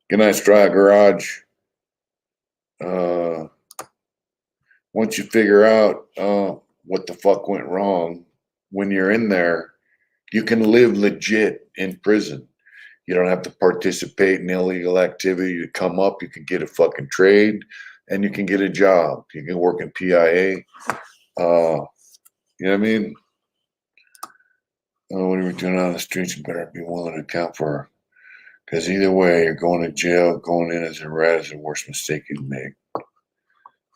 Good night, Stride Garage. Once you figure out what the fuck went wrong, when you're in there, you can live legit in prison. You don't have to participate in illegal activity to come up. You can get a fucking trade and you can get a job. You can work in PIA. You know what I mean? What are we doing on the streets? You better be willing to account for. Because either way, you're going to jail. Going in as a rat is the worst mistake you can make.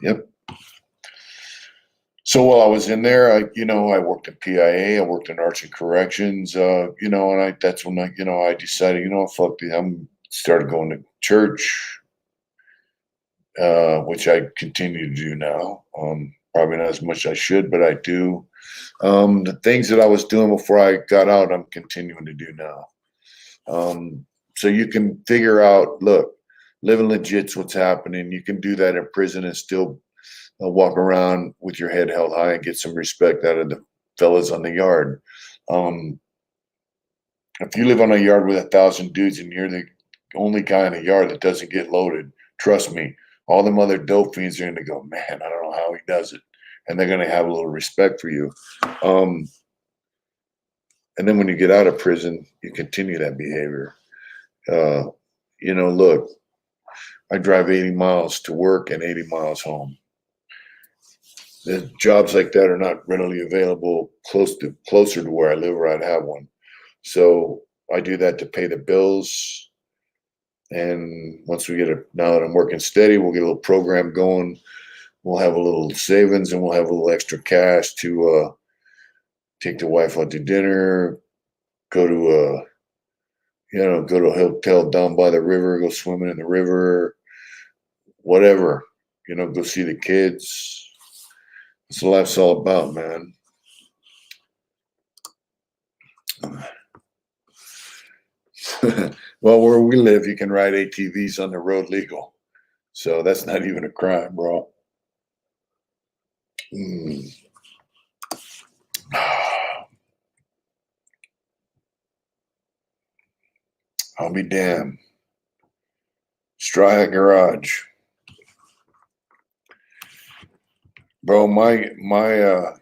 Yep. So while I was in there, I worked at PIA. I worked in Arts and Corrections. And that's when I decided, fuck it. I'm started going to church, which I continue to do now. Probably not as much as I should, but I do. The things that I was doing before I got out, I'm continuing to do now. So you can figure out, look, living legit's what's happening. You can do that in prison and still walk around with your head held high and get some respect out of the fellas on the yard. If you live on a yard with 1,000 dudes and you're the only guy in the yard that doesn't get loaded, trust me, all them other dope fiends are going to go, man, I don't know how he does it. And they're going to have a little respect for you. And then when you get out of prison, you continue that behavior. Look, I drive 80 miles to work and 80 miles home. The jobs like that are not readily available closer to where I live, or I'd have one. So I do that to pay the bills. And once now that I'm working steady, we'll get a little program going. We'll have a little savings and we'll have a little extra cash to take the wife out to dinner, go to a hotel down by the river, go swimming in the river, whatever, go see the kids. That's what life's all about, man. Well, where we live, you can ride ATVs on the road legal. So that's not even a crime, bro. I'll be damned. Stride Garage. Bro, my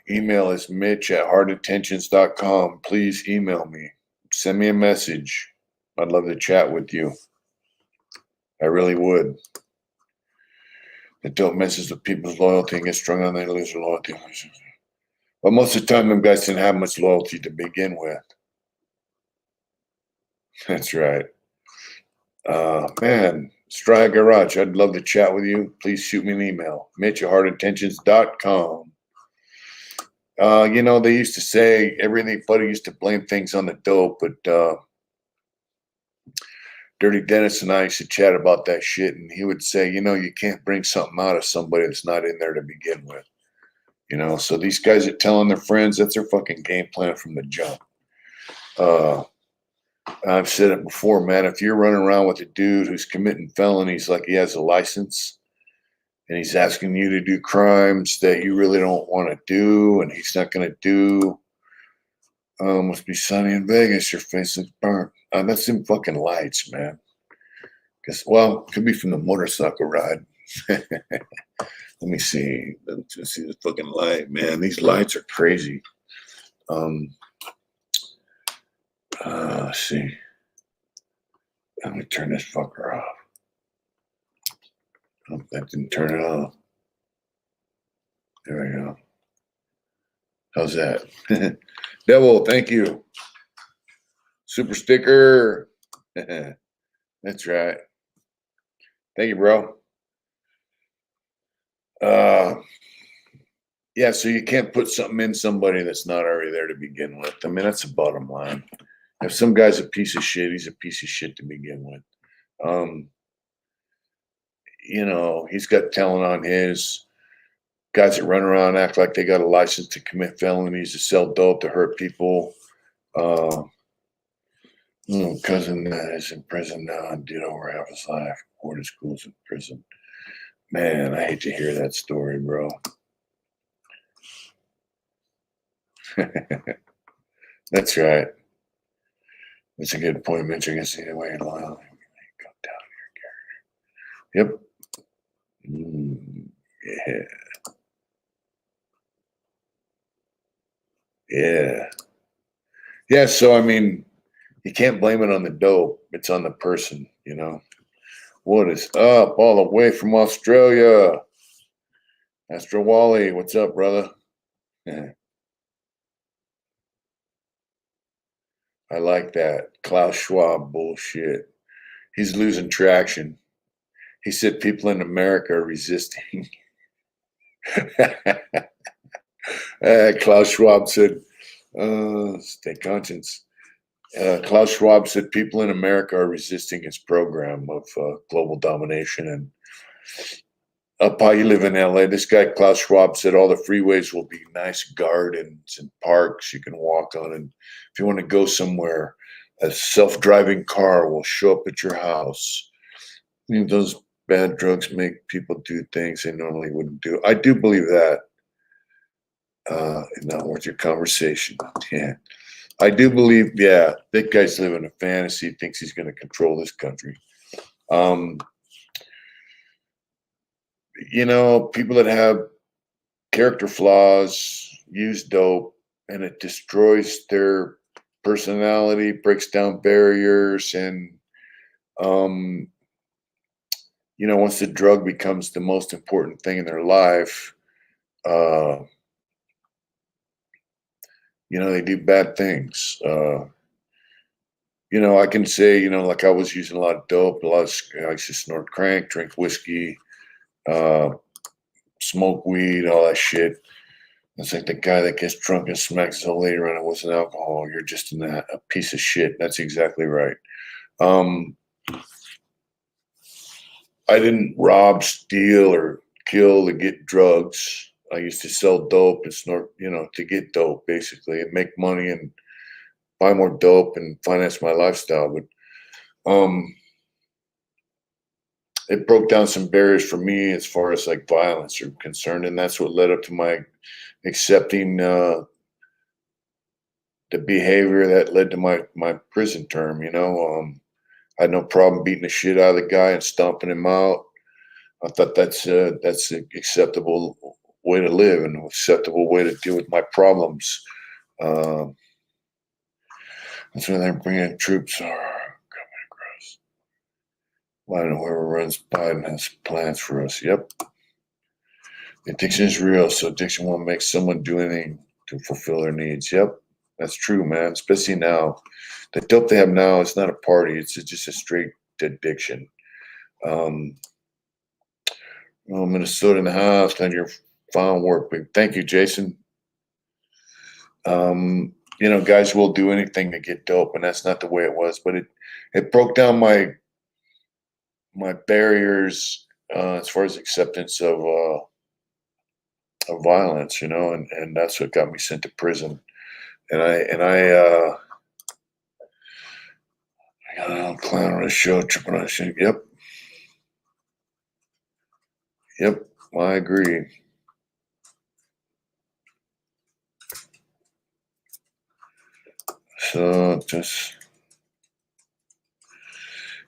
email is mitch@heartintentions.com. Please email me. Send me a message. I'd love to chat with you. I really would. It don't messes with people's loyalty and get strung on, they lose their loyalty. But most of the time, them guys didn't have much loyalty to begin with. That's right. Man, Stride Garage, I'd love to chat with you. Please shoot me an email, mitch@heartintentions.com. They used to say everybody used to blame things on the dope, but Dirty Dennis and I used to chat about that shit, and he would say, you can't bring something out of somebody that's not in there to begin with. So these guys are telling their friends, that's their fucking game plan from the jump. I've said it before, man. If you're running around with a dude who's committing felonies like he has a license and he's asking you to do crimes that you really don't want to do and he's not going to do, Must be sunny in Vegas. Your face looks burnt. That's them fucking lights, man. Guess, well, could be from the motorcycle ride. Let me see. Let's see the fucking light, man. These lights are crazy. Let's see. Let me turn this fucker off. Oh, that didn't turn it off. There we go. How's that? Devil, thank you. Super sticker. That's right. Thank you, bro. Yeah, so you can't put something in somebody that's not already there to begin with. I mean, that's the bottom line. If some guy's a piece of shit, he's a piece of shit to begin with. He's got talent on his. Guys that run around act like they got a license to commit felonies, to sell dope, to hurt people. Cousin is in prison now and did over half his life. Boarded schools in prison. Man, I hate to hear that story, bro. That's right. That's a good point, Mitch. I guess the way in line. Come down here, Gary. Yep. Yeah. Yeah. So, I mean, you can't blame it on the dope. It's on the person, What is up? All the way from Australia. Astro Wally, what's up, brother? Yeah. I like that. Klaus Schwab bullshit. He's losing traction. He said people in America are resisting. Klaus Schwab said, state conscience. Klaus Schwab said people in America are resisting his program of global domination. And up how you live in LA, this guy Klaus Schwab said all the freeways will be nice gardens and parks you can walk on. And if you want to go somewhere, a self-driving car will show up at your house. Those bad drugs make people do things they normally wouldn't do. I do believe that. Not worth your conversation. Yeah. I do believe, that guy's living a fantasy, thinks he's going to control this country. People that have character flaws use dope and it destroys their personality, breaks down barriers, and once the drug becomes the most important thing in their life, they do bad things. I can say, like I was using a lot of dope, I used to snort crank, drink whiskey, smoke weed, all that shit. It's like the guy that gets drunk and smacks his old lady around. It wasn't alcohol. You're just a piece of shit. That's exactly right. I didn't rob, steal, or kill to get drugs. I used to sell dope and snort, to get dope, basically, and make money and buy more dope and finance my lifestyle. But it broke down some barriers for me as far as like violence are concerned, and that's what led up to my accepting the behavior that led to my prison term. I had no problem beating the shit out of the guy and stomping him out. I thought that's an acceptable way to live and an acceptable way to deal with my problems. That's why they're bringing troops are coming across. Well, I don't know, whoever runs Biden has plans for us. Yep. Addiction is real, so addiction won't make someone do anything to fulfill their needs. Yep, that's true, man. Especially now. The dope they have now is not a party. It's just a straight addiction. Minnesota in the house, on your fine work. But thank you, Jason. Guys will do anything to get dope, and that's not the way it was. But it broke down my barriers as far as acceptance of violence, and that's what got me sent to prison. And I clown on a show, tripping on a show. Yep, I agree. So just,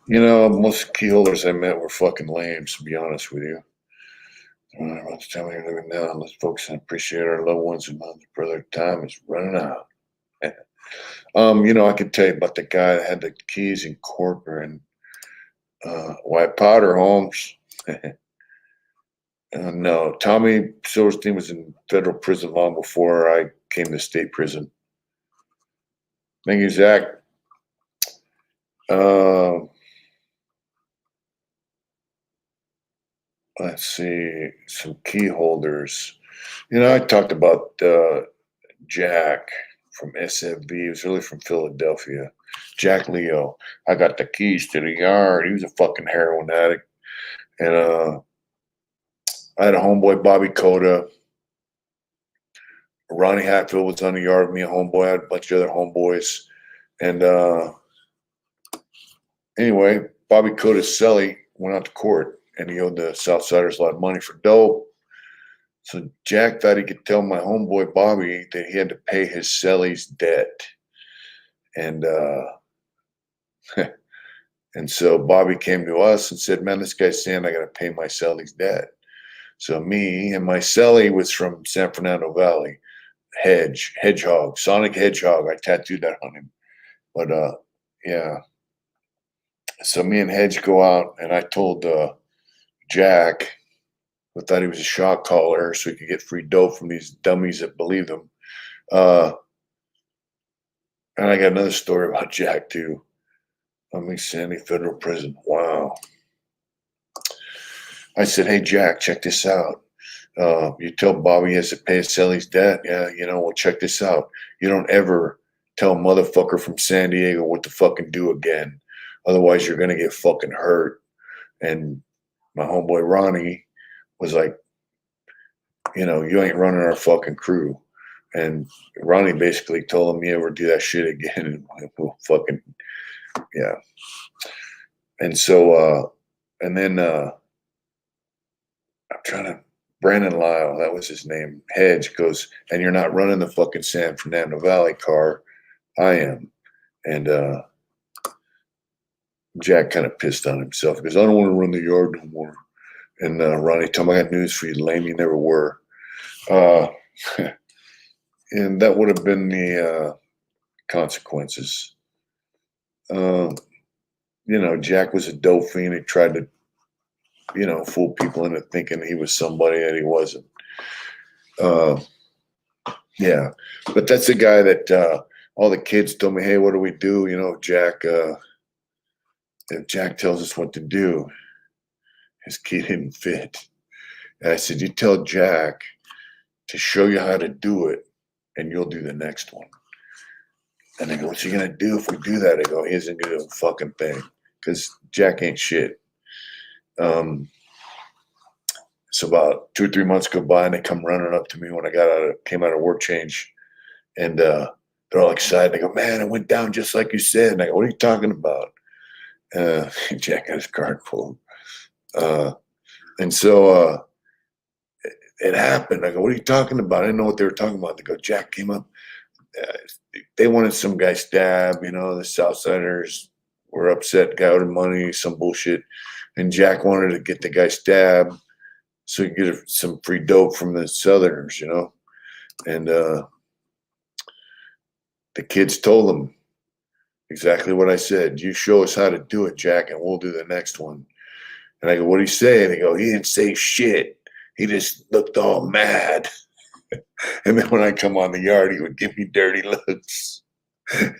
you know, most key holders I met were fucking lames, to be honest with you. Let's tell me you're living now. Let's focus and appreciate our loved ones and mothers, brother. Time is running out. You know, I could tell you about the guy that had the keys in Corcoran, White Powder Holmes. No, Tommy Silverstein was in federal prison long before I came to state prison. Thank you, Zach. Let's see, some key holders. You know, I talked about Jack from SFB. He was really from Philadelphia. Jack Leo. I got the keys to the yard. He was a fucking heroin addict. And I had a homeboy, Bobby Coda. Ronnie Hatfield was on the yard with me, a homeboy. I had a bunch of other homeboys. And anyway, Bobby Coda's celly went out to court, and he owed the Southsiders a lot of money for dope. So Jack thought he could tell my homeboy Bobby that he had to pay his celly's debt. And and so Bobby came to us and said, man, this guy's saying I got to pay my celly's debt. So me and my celly was from San Fernando Valley. Hedgehog, Sonic Hedgehog. I tattooed that on him. But yeah. So me and Hedge go out, and I told Jack, who thought he was a shot caller so he could get free dope from these dummies that believed him. And I got another story about Jack too. Sandy Federal Prison. Wow. I said, hey, Jack, check this out. You tell Bobby he has to pay his celly's debt. Yeah, you know, well, check this out. You don't ever tell a motherfucker from San Diego what to fucking do again. Otherwise, you're going to get fucking hurt. And my homeboy Ronnie was like, you know, you ain't running our fucking crew. And Ronnie basically told him, you ever do that shit again, and we'll fucking, yeah. And so, and then I'm trying to, Brandon Lyle, that was his name. Hedge goes, and you're not running the fucking San Fernando Valley car. I am. And Jack kind of pissed on himself because I don't want to run the yard no more. And Ronnie told me, I got news for you, lame. You never were. And that would have been the consequences. You know, Jack was a dope fiend. He tried to, you know, fool people into thinking he was somebody that he wasn't. Yeah, but that's the guy that all the kids told me, hey, what do we do? You know, Jack, if Jack tells us what to do, his key didn't fit. And I said, you tell Jack to show you how to do it, and you'll do the next one. And they go, what's he going to do if we do that? I go, he isn't going to do a fucking thing because Jack ain't shit. So about 2 or 3 months go by, and they come running up to me when I came out of work change. And they're all excited. They go, man, it went down just like you said. And I go, what are you talking about? Jack had his card pulled. And so it happened. I go, what are you talking about? I didn't know what they were talking about. They go, Jack came up. They wanted some guy stabbed. You know, the Southsiders were upset, guy owed money, some bullshit. And Jack wanted to get the guy stabbed so he could get some free dope from the Southerners, you know. And the kids told him exactly what I said. You show us how to do it, Jack, and we'll do the next one. And I go, what'd he say? And they go, he didn't say shit. He just looked all mad. And then when I come on the yard, he would give me dirty looks.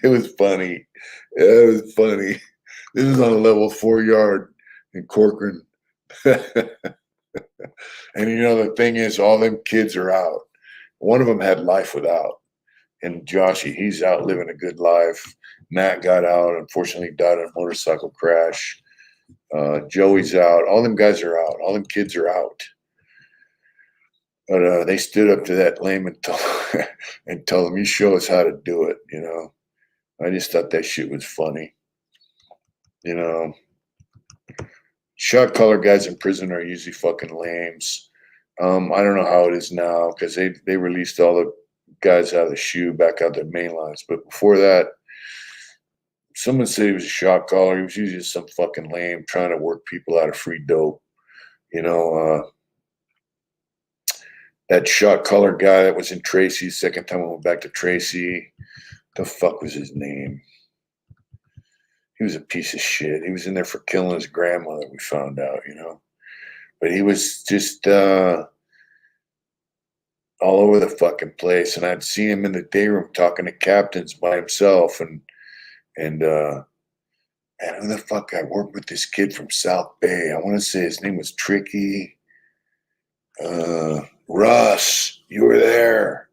It was funny. It was funny. This is on a level 4 yard in Corcoran. And you know, the thing is, all them kids are out. One of them had life without. And Joshy, he's out living a good life. Matt got out, unfortunately died in a motorcycle crash. Joey's out. All them guys are out. All them kids are out. But they stood up to that lame and told him, you show us how to do it, you know. I just thought that shit was funny. You know, shot caller guys in prison are usually fucking lames. I don't know how it is now because they released all the guys out of the shoe back out the main lines. But before that, someone said he was a shot caller. He was usually some fucking lame trying to work people out of free dope. You know, that shot caller guy that was in Tracy, second time I went back to Tracy. The fuck was his name? He was a piece of shit. He was in there for killing his grandmother, we found out, you know. But he was just all over the fucking place. And I'd seen him in the day room talking to captains by himself. And man, who the fuck? I worked with this kid from South Bay. I want to say his name was Tricky. Russ, you were there.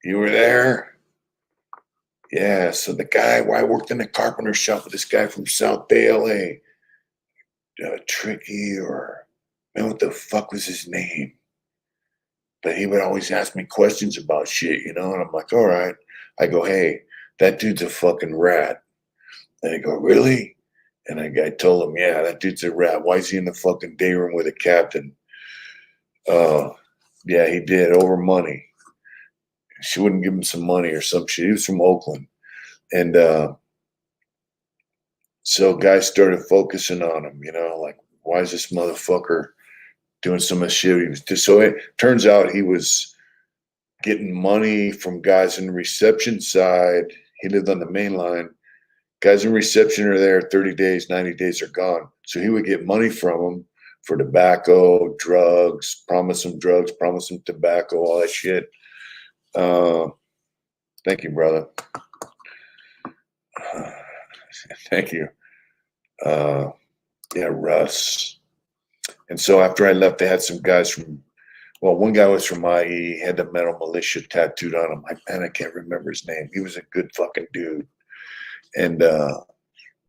You were there? Yeah, so the guy, I worked in the carpenter shop with this guy from South Bay, LA. Tricky, or man, what the fuck was his name? But he would always ask me questions about shit, you know, and I'm like, all right. I go, hey, that dude's a fucking rat. And I go, really? And I told him, yeah, that dude's a rat. Why is he in the fucking day room with a captain? Yeah, he did, over money. She wouldn't give him some money or some shit. He was from Oakland. And so guys started focusing on him, you know, like, why is this motherfucker doing so much shit? He was just, so it turns out he was getting money from guys in the reception side. He lived on the main line. Guys in reception are there 30 days, 90 days are gone. So he would get money from them for tobacco, drugs, promise them tobacco, all that shit. Thank you, brother. Thank you. Yeah, Russ. And so after I left, they had some guys from, well, one guy was from IE, had the Metal Militia tattooed on him. Man, I can't remember his name. He was a good fucking dude. And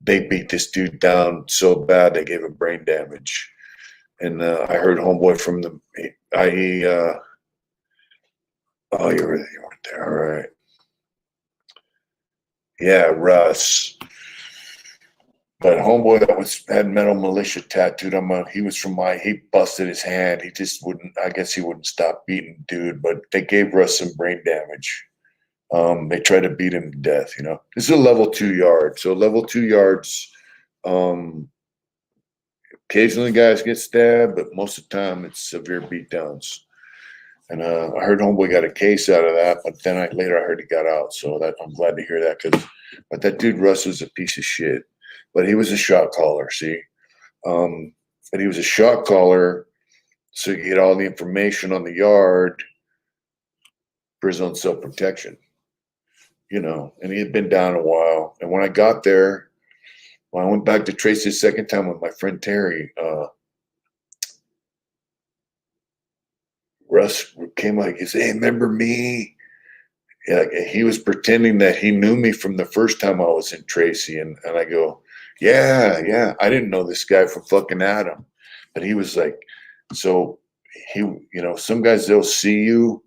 they beat this dude down so bad they gave him brain damage. And I heard homeboy from the IE, oh, you weren't there, all right. Yeah, Russ. But homeboy that had Metal Militia tattooed on him, he was from he busted his hand. He just wouldn't, I guess he wouldn't stop beating dude, but they gave Russ some brain damage. They tried to beat him to death, you know. This is a level 2 yard. So level 2 yards, occasionally guys get stabbed, but most of the time it's severe beatdowns. And I heard homeboy got a case out of that, but then later I heard he got out. So that I'm glad to hear that, but that dude Russ was a piece of shit. But he was a shot caller, see? But he was a shot caller, so you get all the information on the yard for his own self-protection, you know. And he had been down a while. And when I got there, when I went back to Tracy the second time with my friend Terry, Russ came like, he said, hey, remember me? Yeah, he was pretending that he knew me from the first time I was in Tracy. And I go, yeah. I didn't know this guy from fucking Adam. But he was like, so he, you know, some guys, they'll see you.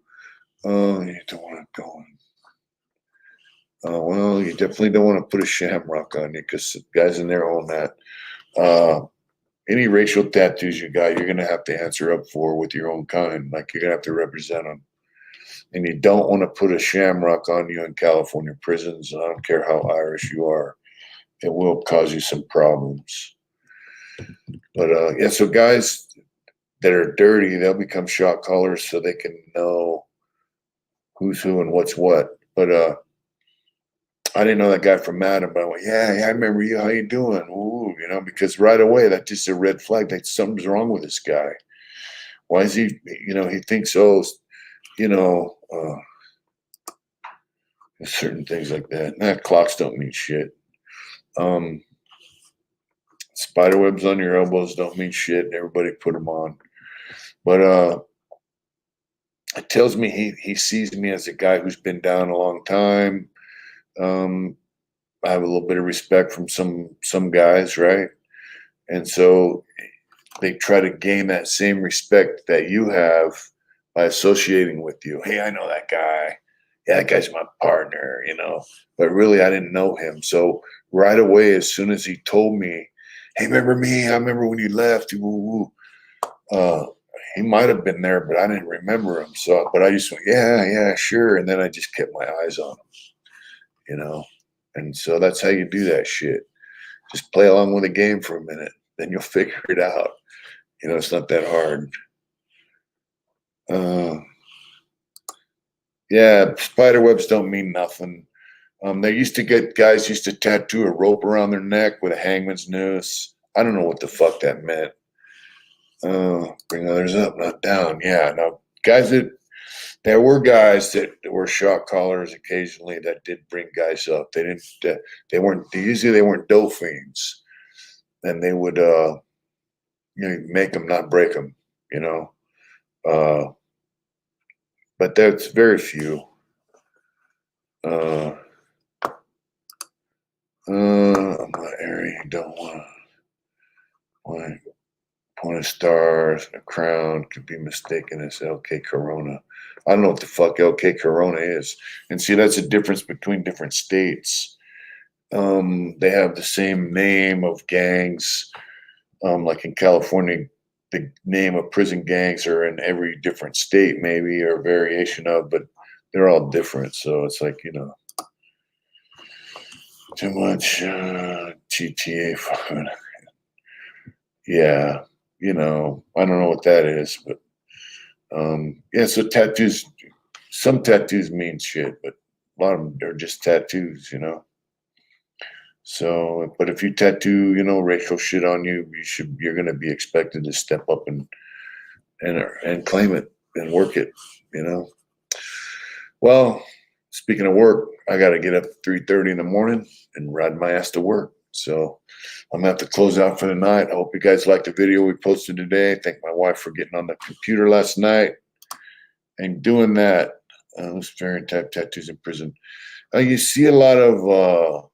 Oh, you don't want to go. Well, you definitely don't want to put a shamrock on you because guys in there own that. Any racial tattoos you got, you're going to have to answer up for with your own kind. Like, you're going to have to represent them. And you don't want to put a shamrock on you in California prisons. I don't care how Irish you are. It will cause you some problems. But, yeah, so guys that are dirty, they'll become shot callers so they can know who's who and what's what. But I didn't know that guy from Adam, but I went, yeah, I remember you. How you doing? Ooh, you know, because right away, that's just a red flag. That something's wrong with this guy. Why is he, you know, he thinks, oh, you know, certain things like that. Nah, clocks don't mean shit. Spiderwebs on your elbows don't mean shit. Everybody put them on. But it tells me he sees me as a guy who's been down a long time. I have a little bit of respect from some guys, right? And so they try to gain that same respect that you have by associating with you. Hey, I know that guy. Yeah, that guy's my partner, you know. But really, I didn't know him. So right away, as soon as he told me, hey, remember me? I remember when you left. He might have been there, but I didn't remember him. So, but I just went, yeah, sure. And then I just kept my eyes on him, you know. And so that's how you do that shit. Just play along with the game for a minute, then you'll figure it out. It's not that hard. Yeah, spider webs don't mean nothing. They used to get guys used to tattoo a rope around their neck with a hangman's noose. I don't know what the fuck that meant. Bring others up, not down. Yeah, no, guys there were guys that were shot callers occasionally that did bring guys up. They didn't. They weren't. Usually they weren't dope fiends, and they would make them, not break them. But that's very few. I'm not area. Don't want to. Point of stars and a crown could be mistaken as LK Corona. I don't know what the fuck LK Corona is. And see, that's a difference between different states. They have the same name of gangs. Like in California, the name of prison gangs are in every different state, maybe, or variation of, but they're all different. So it's like, too much GTA fun. Yeah. I don't know what that is, but yeah, so tattoos, some tattoos mean shit, but a lot of them are just tattoos, So, but if you tattoo, racial shit on you, you're going to be expected to step up and claim it and work it, Well, speaking of work, I got to get up at 3:30 in the morning and ride my ass to work. So I'm going to have to close out for the night. I hope you guys liked the video we posted today. Thank my wife for getting on the computer last night and doing that. Those variant type tattoos in prison. You see a lot of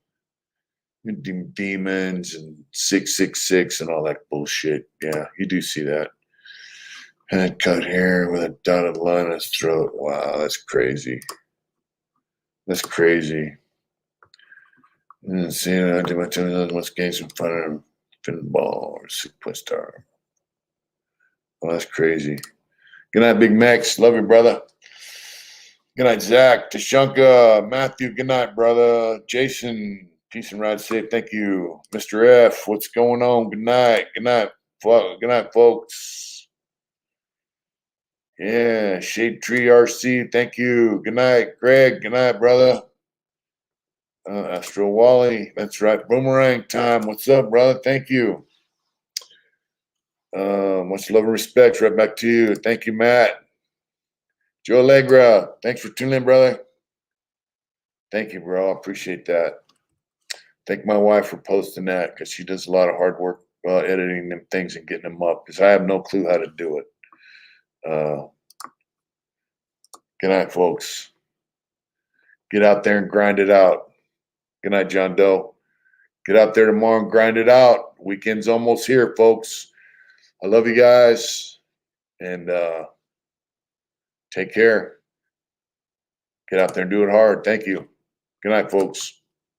demons and 666 and all that bullshit. Yeah, you do see that. And cut hair with a dotted line on his throat. Wow, that's crazy. That's crazy. And see, I do my what's games in front of him. Pinball or 6-point star. Oh, that's crazy. Good night, Big Max. Love you, brother. Good night, Zach. Tashunka. Matthew. Good night, brother. Jason. Peace and ride safe. Thank you. Mr. F. What's going on? Good night. Good night. Good night, folks. Yeah. Shade Tree RC. Thank you. Good night, Greg. Good night, brother. Astro Wally. That's right. Boomerang time. What's up, brother? Thank you. Much love and respect. Right back to you. Thank you, Matt. Joe Allegra. Thanks for tuning in, brother. Thank you, bro. I appreciate that. Thank my wife for posting that because she does a lot of hard work editing them things and getting them up because I have no clue how to do it. Good night, folks. Get out there and grind it out. Good night, John Doe. Get out there tomorrow and grind it out. Weekend's almost here, folks. I love you guys. And take care. Get out there and do it hard. Thank you. Good night, folks.